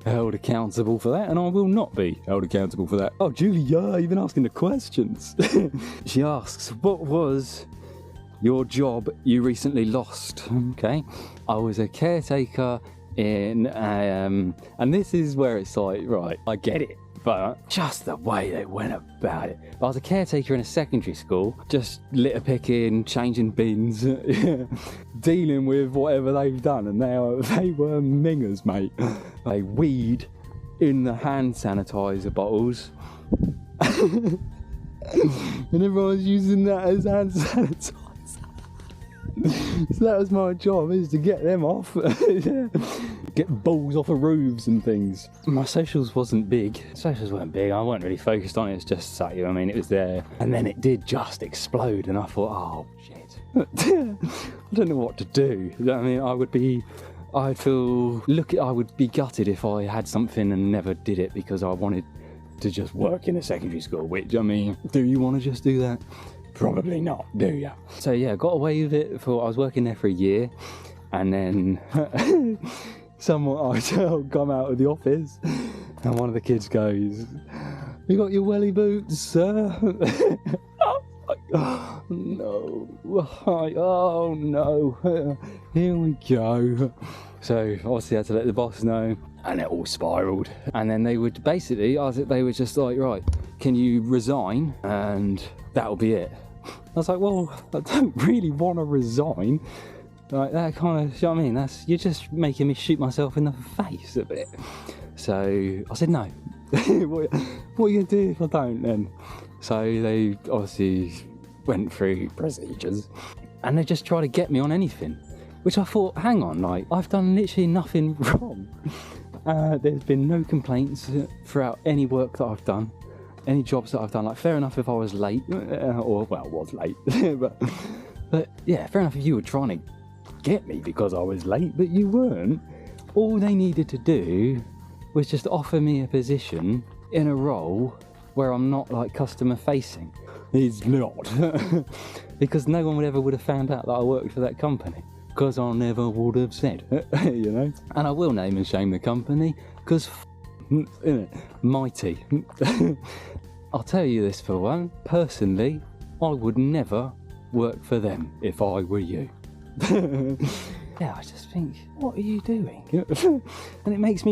held accountable for that, and I will not be held accountable for that. Oh, Julia, you've been asking the questions. She asks, what was your job you recently lost? Okay, I was a caretaker in and this is where it's like, right, I get it, but just the way they went about it. I was a caretaker in a secondary school, just litter picking, changing bins, dealing with whatever they've done, and they were mingers, mate. They weed in the hand sanitizer bottles, and everyone's using that as hand sanitizer. So that was my job, is to get them off. Yeah. Get balls off of roofs and things. My socials wasn't big. Socials weren't big, I wasn't really focused on it. It's just so, I mean, it was there. And then it did just explode and I thought, oh shit. I don't know what to do. I mean, I would be gutted if I had something and never did it because I wanted to just work in a secondary school, which, I mean, do you want to just do that? Probably not, do ya? So yeah, got away with it I was working there for a year, and then someone, I come out of the office, and one of the kids goes, "You got your welly boots, sir?" Oh no, oh no, here we go. So obviously I had to let the boss know, and it all spiraled. And then they would basically, they were just like, right, can you resign and that'll be it. I was like, well, I don't really want to resign. Like, that kind of, you know what I mean? You're just making me shoot myself in the face a bit. So I said, no. what are you going to do if I don't then? So they obviously went through procedures and they just tried to get me on anything, which I thought, hang on, like, I've done literally nothing wrong. There's been no complaints throughout any work that I've done, any jobs that I've done. Like, fair enough if I was late, or, well, was late, but yeah, fair enough if you were trying to get me because I was late, but you weren't. All they needed to do was just offer me a position in a role where I'm not, like, customer facing. It's not. Because no one would have found out that I worked for that company. Because I never would have said, you know. And I will name and shame the company, because mighty. I'll tell you this for one, personally, I would never work for them if I were you. Yeah, I just think, what are you doing? And it makes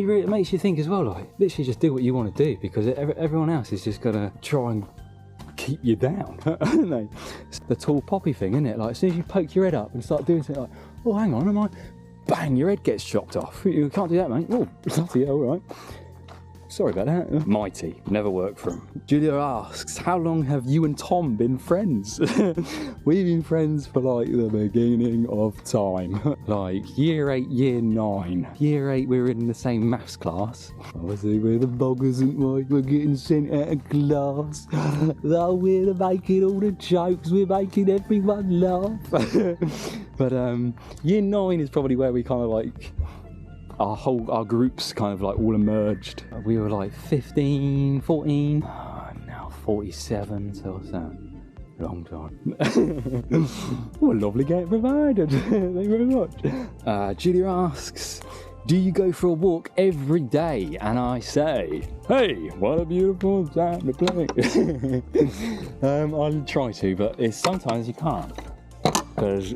you think as well, like, literally just do what you want to do, because everyone else is just gonna try and keep you down, aren't they? It's the tall poppy thing, isn't it? Like, as soon as you poke your head up and start doing something like, oh, hang on, bang, your head gets chopped off. You can't do that, mate. Oh, bloody hell, right. Sorry about that. Mighty, never worked for him. Julia asks, how long have you and Tom been friends? We've been friends for, like, the beginning of time. Like, year 8, year 9. Year 8, we were in the same maths class. Obviously, we're the boggers, and like, we're getting sent out of class. Though we're making all the jokes, we're making everyone laugh. But year 9 is probably where we kind of, like, our groups kind of, like, all emerged. We were like 15, 14, now 47, so what's that? Long time. What a lovely get provided. Thank you very much. Julia asks, do you go for a walk every day? And I say, hey, what a beautiful time to play. I'll try to, but sometimes you can't, because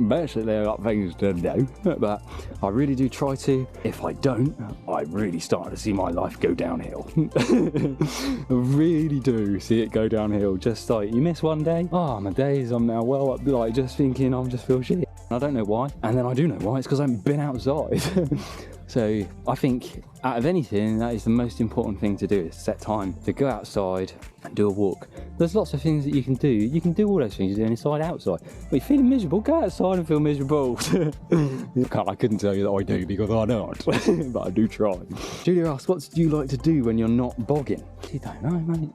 basically I've got things to do, but I really do try to. If I don't, I really start to see my life go downhill. I really do see it go downhill. Just like, you miss one day, my days, I'm now well up, like, just thinking I'm just feel shit. I don't know why, and then I do know why. It's because I haven't been outside. So I think out of anything, that is the most important thing to do, is set time to go outside and do a walk. There's lots of things that you can do. You can do all those things you're doing inside, outside. But you're feeling miserable, go outside and feel miserable. I couldn't tell you that I do, because I don't, but I do try. Julia asks, what do you like to do when you're not bogging? You don't know, mate.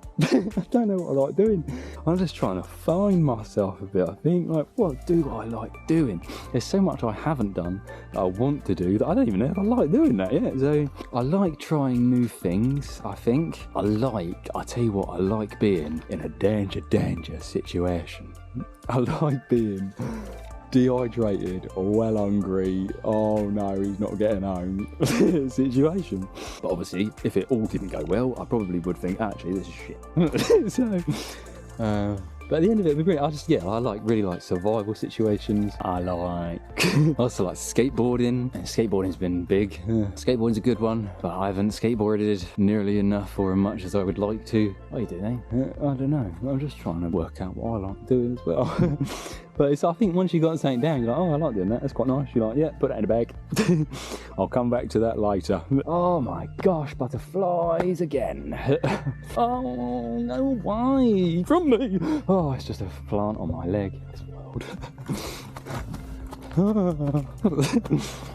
I don't know what I like doing. I'm just trying to find myself a bit. I think, like, what do I like doing? There's so much I haven't done that I want to do that I don't even know if I like doing that yet. So I like trying new things, I think. I tell you what, I like being in a danger situation. I like being dehydrated or well hungry, oh no, he's not getting home situation. But obviously, if it all didn't go well, I probably would think, actually, this is shit. So, but at the end of it, I really like survival situations. I also like skateboarding. And skateboarding's been big. Skateboarding's a good one, but I haven't skateboarded nearly enough or as much as I would like to. What are you doing, eh? I don't know. I'm just trying to work out what I like doing as well. But I think once you got something down, you're like, oh, I like doing that. That's quite nice. You're like, yeah, put that in the bag. I'll come back to that later. Oh my gosh, butterflies again. Oh no, why? From me. Oh, it's just a plant on my leg. This world.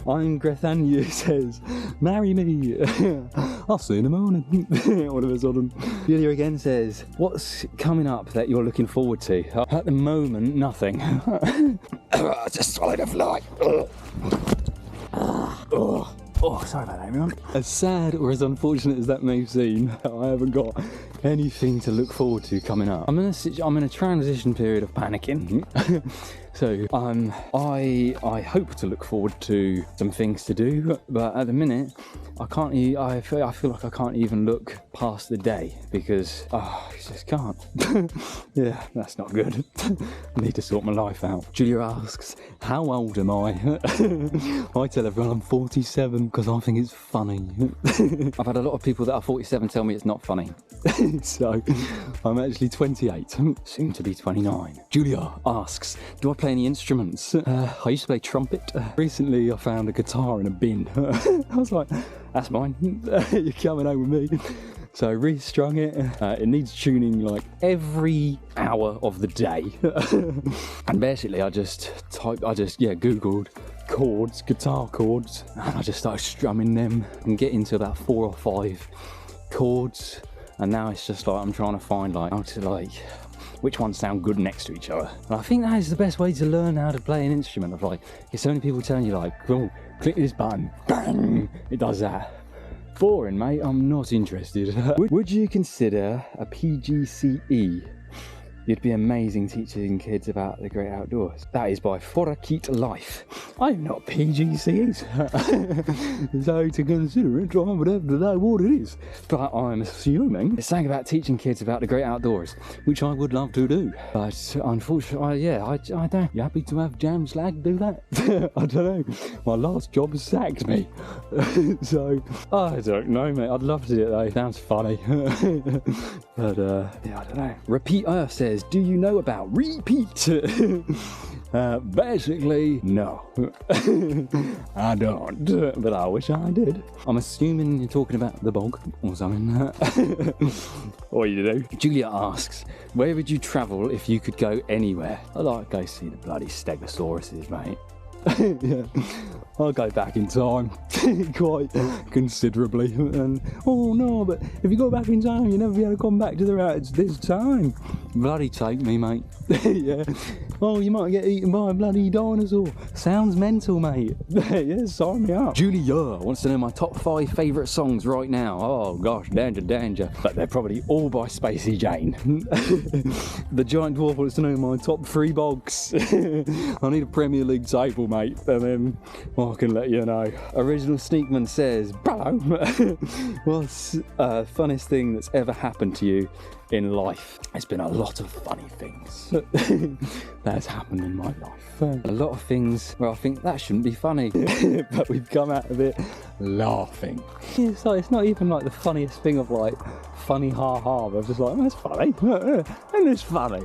I'm Grethania says, marry me. I'll see you in the morning. All of a sudden. Julia again says, what's coming up that you're looking forward to? At the moment, nothing. I just swallowed a fly. Oh, sorry about that, everyone. As sad or as unfortunate as that may seem, I haven't got anything to look forward to coming up. I'm in a transition period of panicking. So I hope to look forward to some things to do, but at the minute I can't. I feel like I can't even look past the day because I just can't. Yeah, that's not good. I need to sort my life out. Julia asks, how old am I? I tell everyone I'm 47 because I think it's funny. I've had a lot of people that are 47 tell me it's not funny. So I'm actually 28, soon to be 29. Julia asks, do I play any instruments? I used to play trumpet. Recently I found a guitar in a bin. I was like, that's mine. You're coming home with me. So I restrung it. It needs tuning like every hour of the day. And basically I just googled chords, guitar chords, and I just started strumming them and getting to about 4 or 5 chords. And now it's just like I'm trying to find like how to like which ones sound good next to each other. And I think that is the best way to learn how to play an instrument. Of like, there's so many people telling you like, oh, click this button, bang, it does that. Boring, mate. I'm not interested. Would you consider a PGCE? You'd be amazing teaching kids about the great outdoors. That is by PROVIIIDED Life. I'm not PGCE. So to consider it, I would have to know what it is. But I'm assuming it's something about teaching kids about the great outdoors, which I would love to do. But unfortunately, yeah, I don't. You happy to have Jamslaag do that? I don't know. My last job sacked me. So, I don't know, mate. I'd love to do it though. Sounds funny. But, yeah, I don't know. Repeat Earth says, do you know about re-peat? Basically, no. I don't, but I wish I did. I'm assuming you're talking about the bog or something. What you do? Julia asks, where would you travel if you could go anywhere? I'd like to go see the bloody stegosauruses, mate. Yeah, I'll go back in time quite considerably. And oh no, but if you go back in time, you'll never be able to come back to the right this time. Bloody take me, mate. Yeah. Oh, you might get eaten by a bloody dinosaur. Sounds mental, mate. Yeah, sign me up. Julia wants to know my top 5 favourite songs right now. Oh gosh, danger, danger. But they're probably all by Spacey Jane. The Giant Dwarf wants to know my top 3 bogs. I need a Premier League table, mate, and then I can let you know. Original Sneakman says, hello. What's funnest thing that's ever happened to you in life? It's been a lot of funny things that's happened in my life. A lot of things where I think that shouldn't be funny, but we've come out of it laughing. It's like, it's not even like the funniest thing of like funny ha-ha, but I'm just like, that's funny, and it's funny.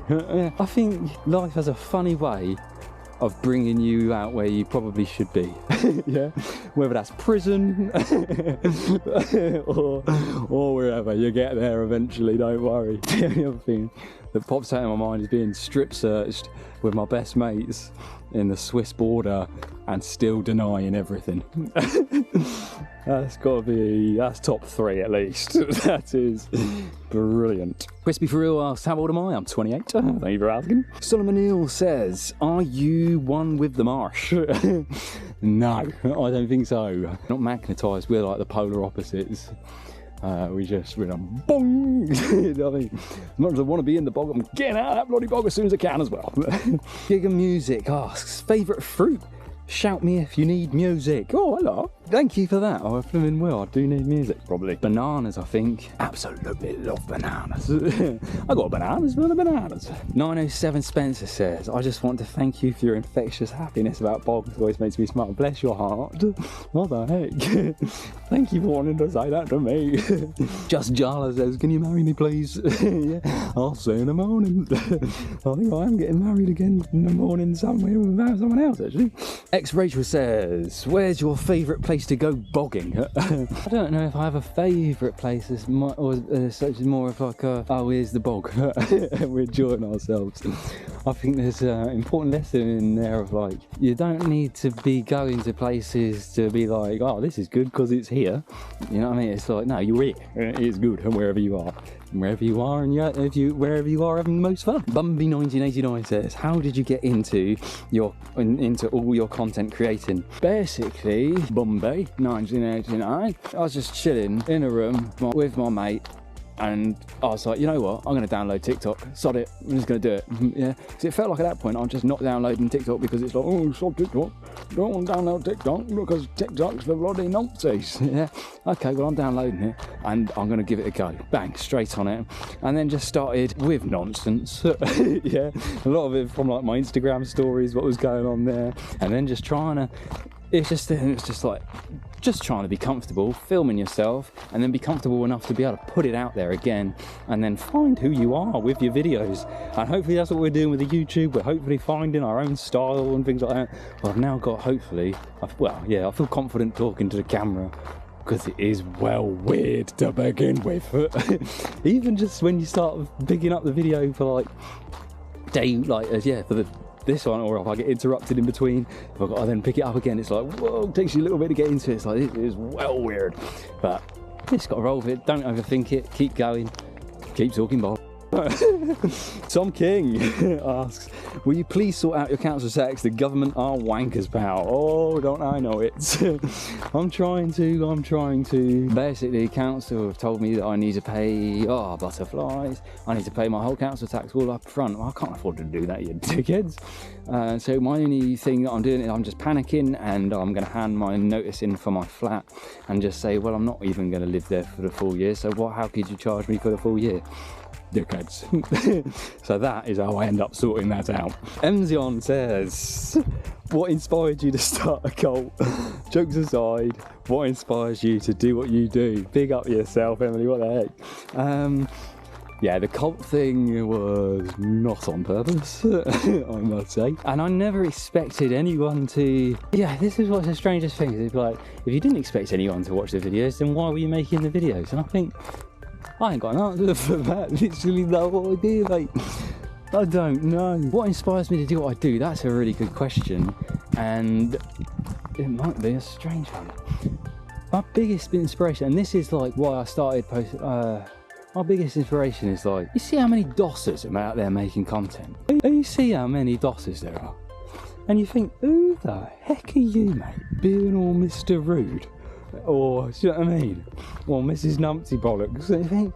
I think life has a funny way of bringing you out where you probably should be. Yeah, whether that's prison or wherever, you get there eventually, don't worry. The only other thing that pops out in my mind is being strip searched with my best mates in the Swiss border and still denying everything. That's top 3 at least. That is brilliant. Crispy for real asks, how old am I? I'm 28. Thank you for asking. Solomon Neal says, are you one with the marsh? No, I don't think so. Not magnetised, we're like the polar opposites. We're a bong. You know what I mean? As much as I want to be in the bog, I'm getting out of that bloody bog as soon as I can as well. Giga Music asks, favourite fruit? Shout me if you need music. Oh, hello. Thank you for that. Oh, I flipping will. I do need music, probably. Bananas, I think. Absolutely love bananas. I got bananas for the bananas. 907 Spencer says, I just want to thank you for your infectious happiness about bogs. It always makes me smile. Bless your heart. What the heck? Thank you for wanting to say that to me. Just Jala says, can you marry me, please? Yeah, I'll see you in the morning. I think I am getting married again in the morning somewhere with someone else, actually. Rachel says, where's your favourite place to go bogging? I don't know if I have a favourite place, such as more of like oh, here's the bog. We're enjoying ourselves. I think there's an important lesson in there of like, you don't need to be going to places to be like, oh, this is good because it's here. You know what I mean? It's like, no, you're here. It's good wherever you are. Wherever you are, and wherever you are having the most fun. Bumby 1989 says, how did you get into all your content creating? Basically, Bumby 1989, I was just chilling in a room with my mate, And I was like, you know what, I'm going to download TikTok, sod it, I'm just going to do it. Yeah, because it felt like at that point I'm just not downloading TikTok because it's like, oh, stop TikTok, don't want to download TikTok because TikTok's for bloody nonsense. Yeah, okay, well I'm downloading it and I'm going to give it a go. Bang, straight on it. And then just started with nonsense. Yeah, a lot of it from like my Instagram stories, what was going on there, and then just trying to, it's just like, just trying to be comfortable, filming yourself, and then be comfortable enough to be able to put it out there again, and then find who you are with your videos. And hopefully that's what we're doing with the YouTube. We're hopefully finding our own style and things like that. Well, I've now got, hopefully, well, yeah, I feel confident talking to the camera, because it is well weird to begin with. Even just when you start picking up the video for like day, like yeah, for this one, or if I get interrupted in between, if I've got to then pick it up again, it's like, whoa, it takes you a little bit to get into it. It's like, it is well weird, but you just got to roll with it. Don't overthink it, keep going, keep talking bob. Tom King asks, will you please sort out your council tax? The government are wankers, pal. Oh, don't I know it. I'm trying to. Basically, council have told me that I need to pay, butterflies, I need to pay my whole council tax all up front. Well, I can't afford to do that, you dickheads. So my only thing that I'm doing is I'm just panicking, and I'm going to hand my notice in for my flat and just say, well, I'm not even going to live there for the full year, so how could you charge me for the full year? Dickheads. So that is how I end up sorting that out. Emzion says, what inspired you to start a cult? Jokes aside, what inspires you to do what you do? Big up yourself, Emily, what the heck? Yeah, the cult thing was not on purpose, I must say. And I never expected anyone to... Yeah, this is what's the strangest thing. It's like, if you didn't expect anyone to watch the videos, then why were you making the videos? And I think, I ain't got an answer for that. Literally no idea, like, I don't know. What inspires me to do what I do? That's a really good question. And it might be a strange one. My biggest inspiration, and this is like why I started posting, my biggest inspiration is like, you see how many dossers are out there making content? And you see how many dossers there are? And you think, who the heck are you, mate? Being all Mr. Rude? Or, do you know what I mean? Or Mrs. Numpty Bollocks. And you think,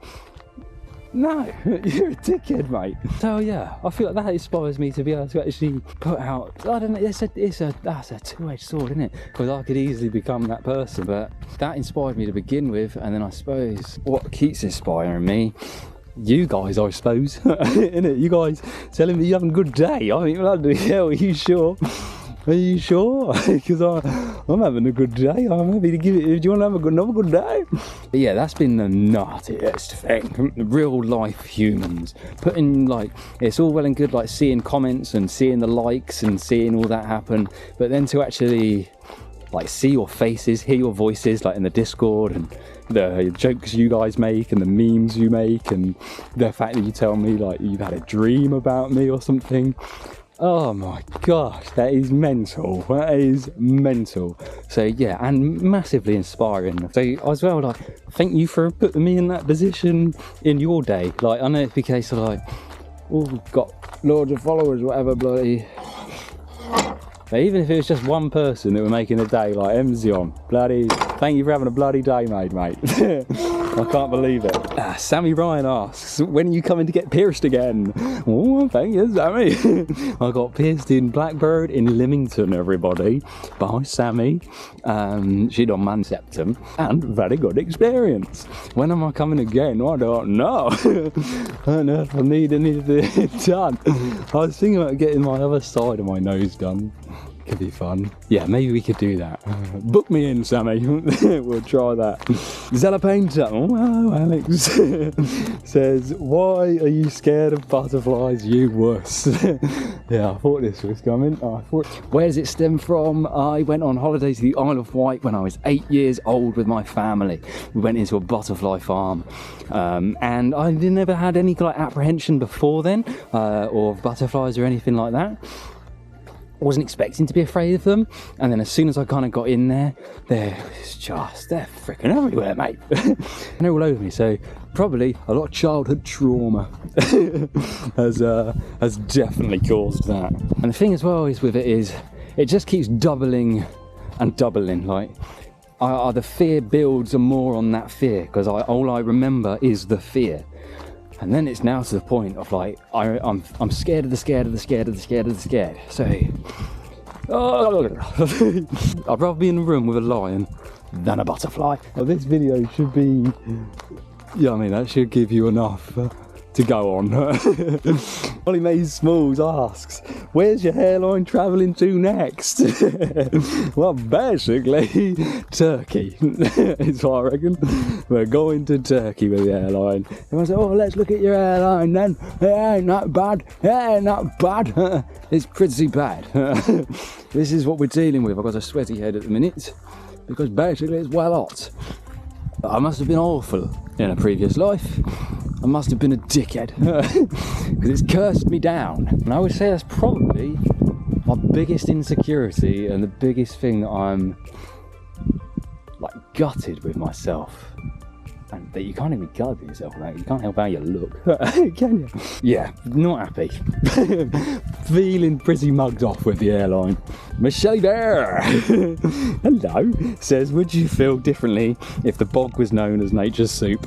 no, you're a dickhead, mate. So yeah, I feel like that inspires me to be able to actually put out, I don't know, that's a two-edged sword, isn't it? Because I could easily become that person, but that inspired me to begin with. And then I suppose what keeps inspiring me, you guys, I suppose, innit? You guys telling me you're having a good day. I mean, bloody hell, are you sure? Are you sure? Because I'm having a good day. I'm happy to give it. Do you want to have another good day? But yeah, that's been the nuttiest thing. Real life humans. Putting, like, it's all well and good, like, seeing comments and seeing the likes and seeing all that happen. But then to actually, like, see your faces, hear your voices, like in the Discord, and the jokes you guys make and the memes you make, and the fact that you tell me, like, you've had a dream about me or something. Oh my gosh, that is mental. That is mental. So yeah, and massively inspiring. So as well, like, thank you for putting me in that position in your day. Like, I know it's the case of like, oh, we've got loads of followers, whatever, bloody. But even if it was just one person that were making a day, like Emzion, bloody, thank you for having a bloody day, mate. I can't believe it. Sammy Ryan asks, when are you coming to get pierced again? Oh, thank you, Sammy. I got pierced in Blackbird in Leamington, everybody, by Sammy. She done man septum, and very good experience. When am I coming again? I don't know. I don't know if I need it done. I was thinking about getting my other side of my nose done. Could be fun. Yeah, maybe we could do that. Book me in, Sammy. We'll try that. Zella Painter, oh hello, Alex, says, why are you scared of butterflies, you wuss? Yeah, I thought this was coming. Where does it stem from? I went on holiday to the Isle of Wight when I was 8 years old with my family. We went into a butterfly farm, and I never had any like apprehension before then, or butterflies or anything like that. Wasn't expecting to be afraid of them, and then as soon as I kind of got in there, they're freaking everywhere, mate. And they're all over me, so probably a lot of childhood trauma has definitely caused that. And the thing as well is with it is, it just keeps doubling and doubling. Like, the fear builds more on that fear, because all I remember is the fear. And then it's now to the point of like, I'm scared of the scared of the scared of the scared of the scared. So, I'd rather be in a room with a lion than a butterfly. Well, this video should be, yeah, I mean, that should give you enough to go on. Ollie Mays Smalls asks, where's your hairline travelling to next? Well, basically, Turkey is what I reckon. We're going to Turkey with the hairline. Everyone said, oh, let's look at your hairline then. It ain't that bad. It ain't that bad. It's pretty bad. This is what we're dealing with. I've got a sweaty head at the minute because basically it's well hot. I must have been awful in a previous life. I must have been a dickhead because it's cursed me down. And I would say that's probably my biggest insecurity and the biggest thing that I'm like gutted with myself. And that you can't even be gutted with yourself, like, you can't help how you look, can you? Yeah, not happy. Feeling pretty mugged off with the airline. Michelle Bear, hello, says, would you feel differently if the bog was known as nature's soup?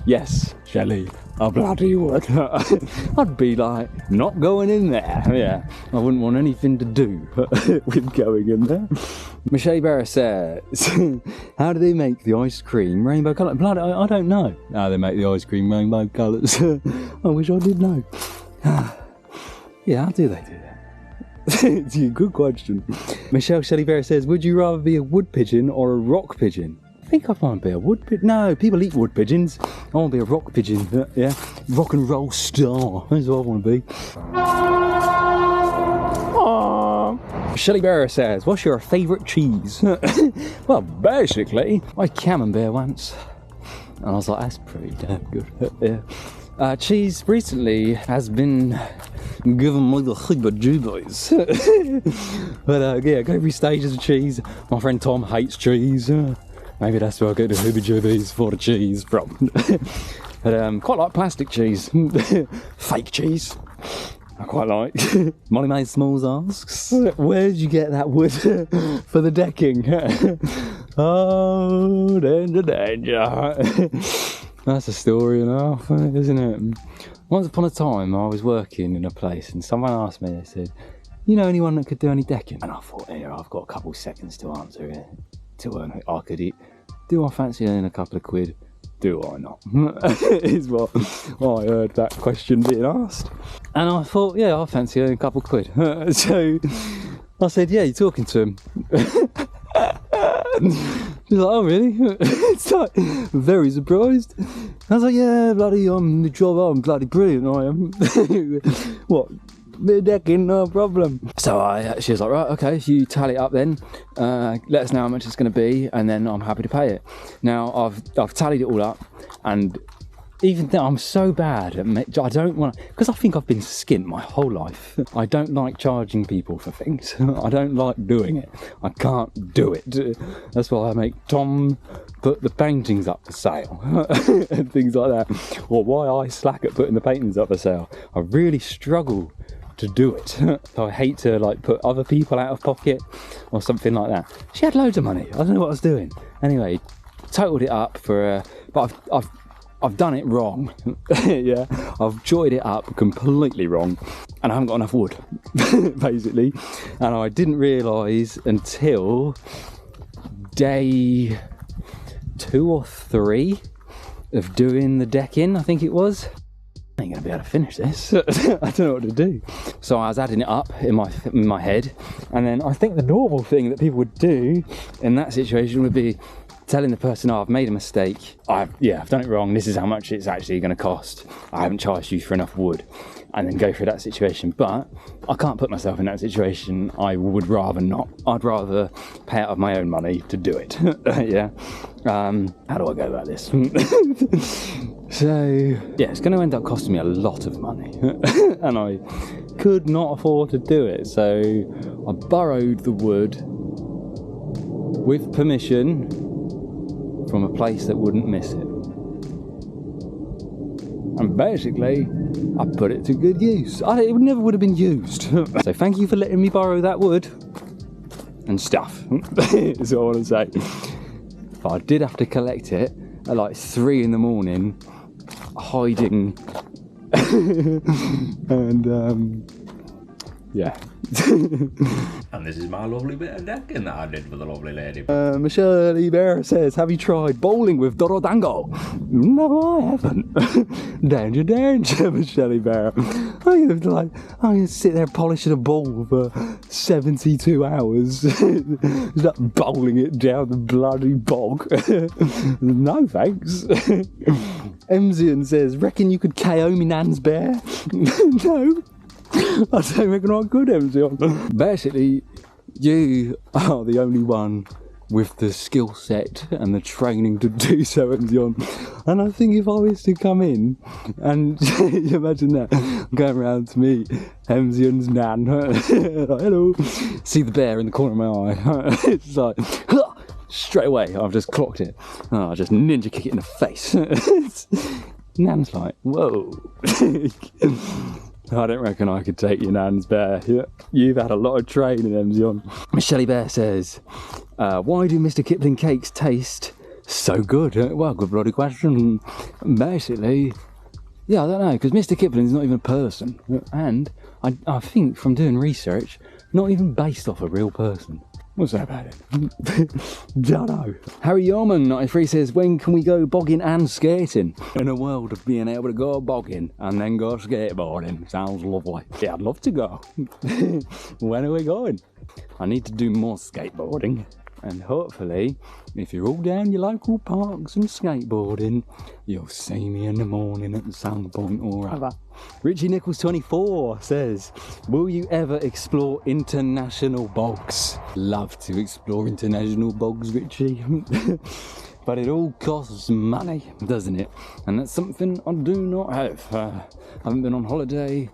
Yes, Shelley, I bloody would. I'd be like, not going in there. Yeah, I wouldn't want anything to do with going in there. Michelle Bear says, how do they make the ice cream rainbow colour? Bloody, I don't know how they make the ice cream rainbow colours. I wish I did know. Yeah, how do they do that? It's a good question. Michelle Shelley Bear says, would you rather be a wood pigeon or a rock pigeon? I think I might be a wood pigeon. No, people eat wood pigeons. I want to be a rock pigeon. Yeah, rock and roll star. That's what I want to be. Shelley Bear says, what's your favourite cheese? Well, basically, I had camembert once. And I was like, that's pretty damn good. Yeah. Cheese recently has been given me the heebie-jeebies. But yeah, go through stages of cheese. My friend Tom hates cheese. Maybe that's where I get the heebie-jeebies for the cheese from. But quite like plastic cheese. Fake cheese. I quite like. Molly Mae Smalls asks, where did you get that wood for the decking? Oh, danger, danger. That's a story and a half, isn't it? Once upon a time, I was working in a place and someone asked me, they said, you know anyone that could do any decking? And I thought, here, I've got a couple of seconds to answer it, to earn it. I could eat. Do I fancy earning a couple of quid? Do I not? Is what I heard that question being asked. And I thought, yeah, I fancy earning a couple of quid. So I said, yeah, you're talking to him. She's like, oh really? It's like, very surprised. I was like, yeah, bloody, the job, I'm bloody brilliant, I am. What? Bit of decking, no problem. So she was like, right, okay, you tally it up then. Let us know how much it's going to be, and then I'm happy to pay it. Now I've tallied it all up, and even though I'm so bad at I don't want to, because I think I've been skint my whole life. I don't like charging people for things. I don't like doing it. I can't do it. That's why I make Tom put the paintings up for sale and things like that, or why I slack at putting the paintings up for sale. I really struggle to do it. So I hate to like put other people out of pocket or something like that. She had loads of money. I don't know what I was doing. Anyway, totaled it up for but I've done it wrong. Yeah, I've jotted it up completely wrong, and I haven't got enough wood, basically. And I didn't realise until day 2 or 3 of doing the decking, I think it was. I ain't gonna be able to finish this. I don't know what to do. So I was adding it up in my head, and then I think the normal thing that people would do in that situation would be telling the person, oh, I've made a mistake. I've done it wrong. This is how much it's actually going to cost. I haven't charged you for enough wood, and then go through that situation. But I can't put myself in that situation. I would rather not. I'd rather pay out of my own money to do it. Yeah. How do I go about this? So yeah, it's going to end up costing me a lot of money, and I could not afford to do it. So I borrowed the wood with permission from a place that wouldn't miss it. And basically, I put it to good use. It never would have been used. So thank you for letting me borrow that wood. and stuff. That's all I want to say. But I did have to collect it at like 3 in the morning, hiding, and yeah.
And this is my lovely bit of decking that I did for the lovely lady.
Michelle Bear says, have you tried bowling with dorodango? No, I haven't. Danger, danger, Michelle Bear. I'm gonna sit there polishing a ball for 72 hours. Just like bowling it down the bloody bog. No thanks. Emzian says, reckon you could KO me Nan's bear? No. I don't reckon I could, Emzion. Basically, you are the only one with the skill set and the training to do so, Emzion. And I think if I was to come in and imagine that, going around to meet Emzion's nan, like, hello, see the bear in the corner of my eye. It's like, straight away, I've just clocked it. I just ninja kick it in the face. Nan's like, whoa. I don't reckon I could take your Nan's bear. You've had a lot of training, Emzion. Michelle Bear says, why do Mr Kipling cakes taste so good? Well, good bloody question. Basically, yeah, I don't know, because Mr Kipling's not even a person. And I think from doing research, not even based off a real person. What's that about it? Don't know. Harry Yarman 93 says, when can we go bogging and skating? In a world of being able to go bogging and then go skateboarding. Sounds lovely. Yeah, I'd love to go. When are we going? I need to do more skateboarding. And hopefully, if you're all down your local parks and skateboarding, you'll see me in the morning at some point or other. Richie Nichols 24 says, will you ever explore international bogs? Love to explore international bogs, Richie. But it all costs money, doesn't it? And that's something I do not have. I haven't been on holiday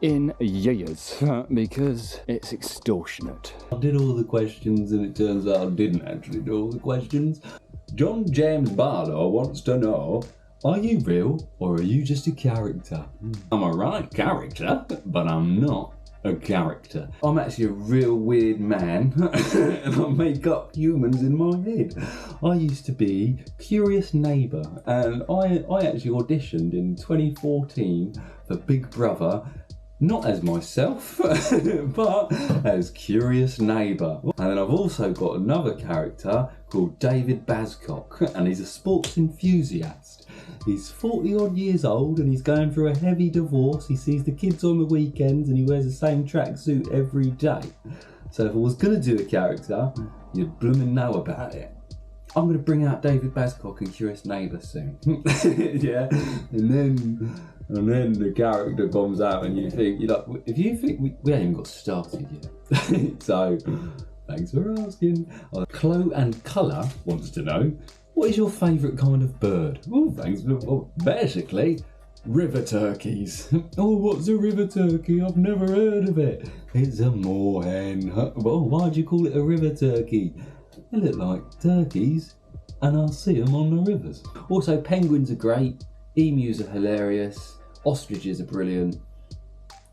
in years because it's extortionate. I did all the questions and it turns out I didn't actually do all the questions. John James Barlow wants to know, are you real or are you just a character? I'm a right character, but I'm not a character. I'm actually a real weird man and I make up humans in my head. I used to be Curious Neighbour and I actually auditioned in 2014 for Big Brother. Not as myself, but as Curious Neighbour. And then I've also got another character called David Bascock, and he's a sports enthusiast. He's 40 odd years old and he's going through a heavy divorce. He sees the kids on the weekends and he wears the same tracksuit every day. So if I was going to do a character, you'd blooming know about it. I'm going to bring out David Bascock and Curious Neighbour soon. Yeah, and then the character comes out and you're like, if you think we haven't even got started yet. So, thanks for asking. Chloe and Colour wants to know, what is your favourite kind of bird? Oh, thanks for, basically, river turkeys. Oh, what's a river turkey? I've never heard of it. It's a moorhen. Well, why'd you call it a river turkey? They look like turkeys and I'll see them on the rivers. Also, penguins are great, emus are hilarious, ostriches are brilliant.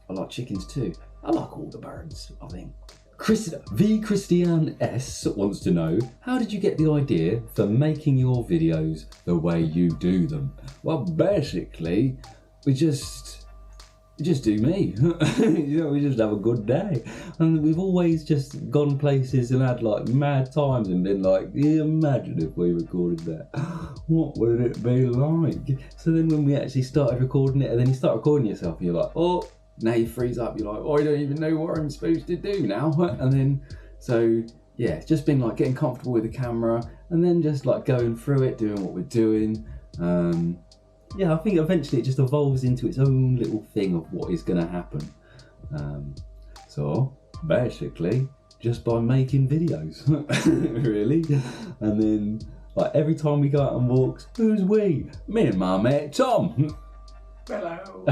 I like chickens too. I like all the birds, I think. Christian S wants to know, how did you get the idea for making your videos the way you do them? Well, basically, we just do me. You know, we just have a good day. And we've always just gone places and had like mad times and been like, yeah, imagine if we recorded that. What would it be like? So then when we actually started recording it, and then you start recording yourself and you're like, oh, now you freeze up, you're like, oh, I don't even know what I'm supposed to do now. And then, so yeah, it's just been like getting comfortable with the camera and then just like going through it, doing what we're doing. Yeah, I think eventually it just evolves into its own little thing of what is going to happen. So basically, just by making videos, really. And then, like every time we go out on walks, who's we? Me and my mate Tom. Hello.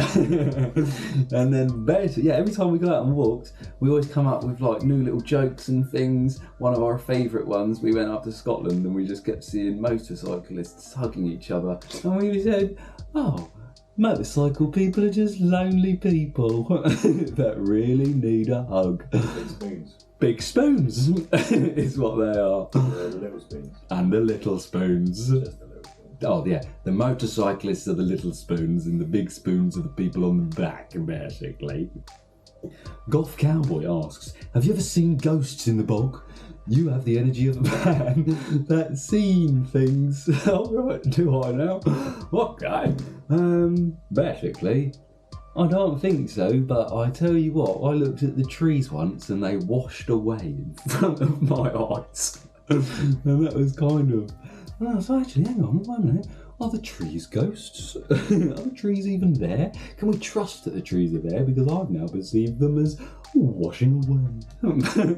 And then basically, yeah, every time we go out on walks, we always come up with like new little jokes and things. One of our favourite ones, we went up to Scotland and we just kept seeing motorcyclists hugging each other. And we said, oh, Motorcycle people are just lonely people that really need a hug.
Big spoons.
Big spoons is what they are.
The little spoons.
And the little spoons.
Just the little spoons.
Oh yeah, the motorcyclists are the little spoons and the big spoons are the people on the back, basically. Goth Cowboy asks, have you ever seen ghosts in the bog? You have the energy of a man that's seen things. Alright, do I now? Okay. Basically, I don't think so, but I tell you what, I looked at the trees once and they washed away in front of my eyes. And that was kind of... Oh, so actually, hang on, wait a minute. Are the trees ghosts? Are the trees even there? Can we trust that the trees are there? Because I've now perceived them as washing away.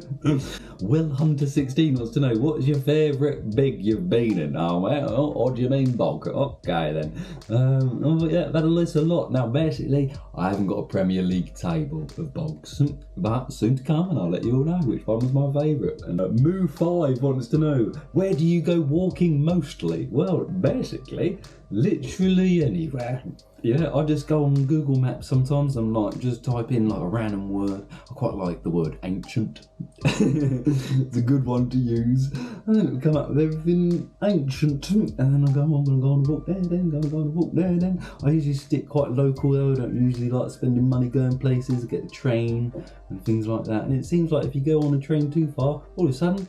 Will Hunter 16 wants to know, what is your favourite big you've been in? Oh, well, what do you mean bog? Okay then. Oh yeah, that lists a lot. Now basically, I haven't got a Premier League table of bogs, but soon to come, and I'll let you all know which one was my favourite. And Moo5 wants to know, where do you go walking mostly? Well, basically, literally anywhere. Yeah, I just go on Google Maps sometimes and like just type in like a random word. I quite like the word ancient. It's a good one to use. And then it'll come up with everything ancient. And then I go, I'm gonna go on a walk there, then go on a walk there, then. I usually stick quite local though. I don't usually like spending money going places, I get the train and things like that. And it seems like if you go on a train too far, all of a sudden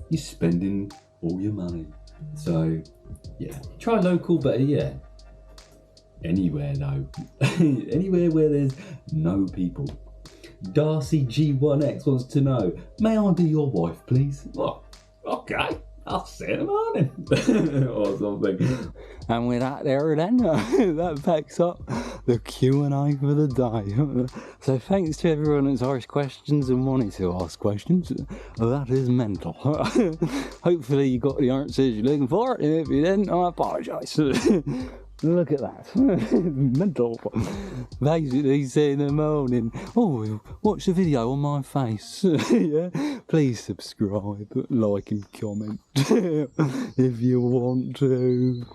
you're spending all your money. So yeah, try local, but yeah, anywhere though. Anywhere where there's no people. Darcy G1X wants to know, may I be your wife please? Oh, okay, I'll see you in the morning. Or something. And with that there then, that packs up the Q&A for the day. So thanks to everyone that's asked questions and wanted to ask questions. That is mental. Hopefully you got the answers you're looking for, and if you didn't, I apologise. Look at that. Mental. Basically say in the morning, oh, watch the video on my face. Yeah? Please subscribe, like and comment if you want to.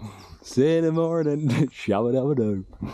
See you in the morning. Shabbadabbadoo.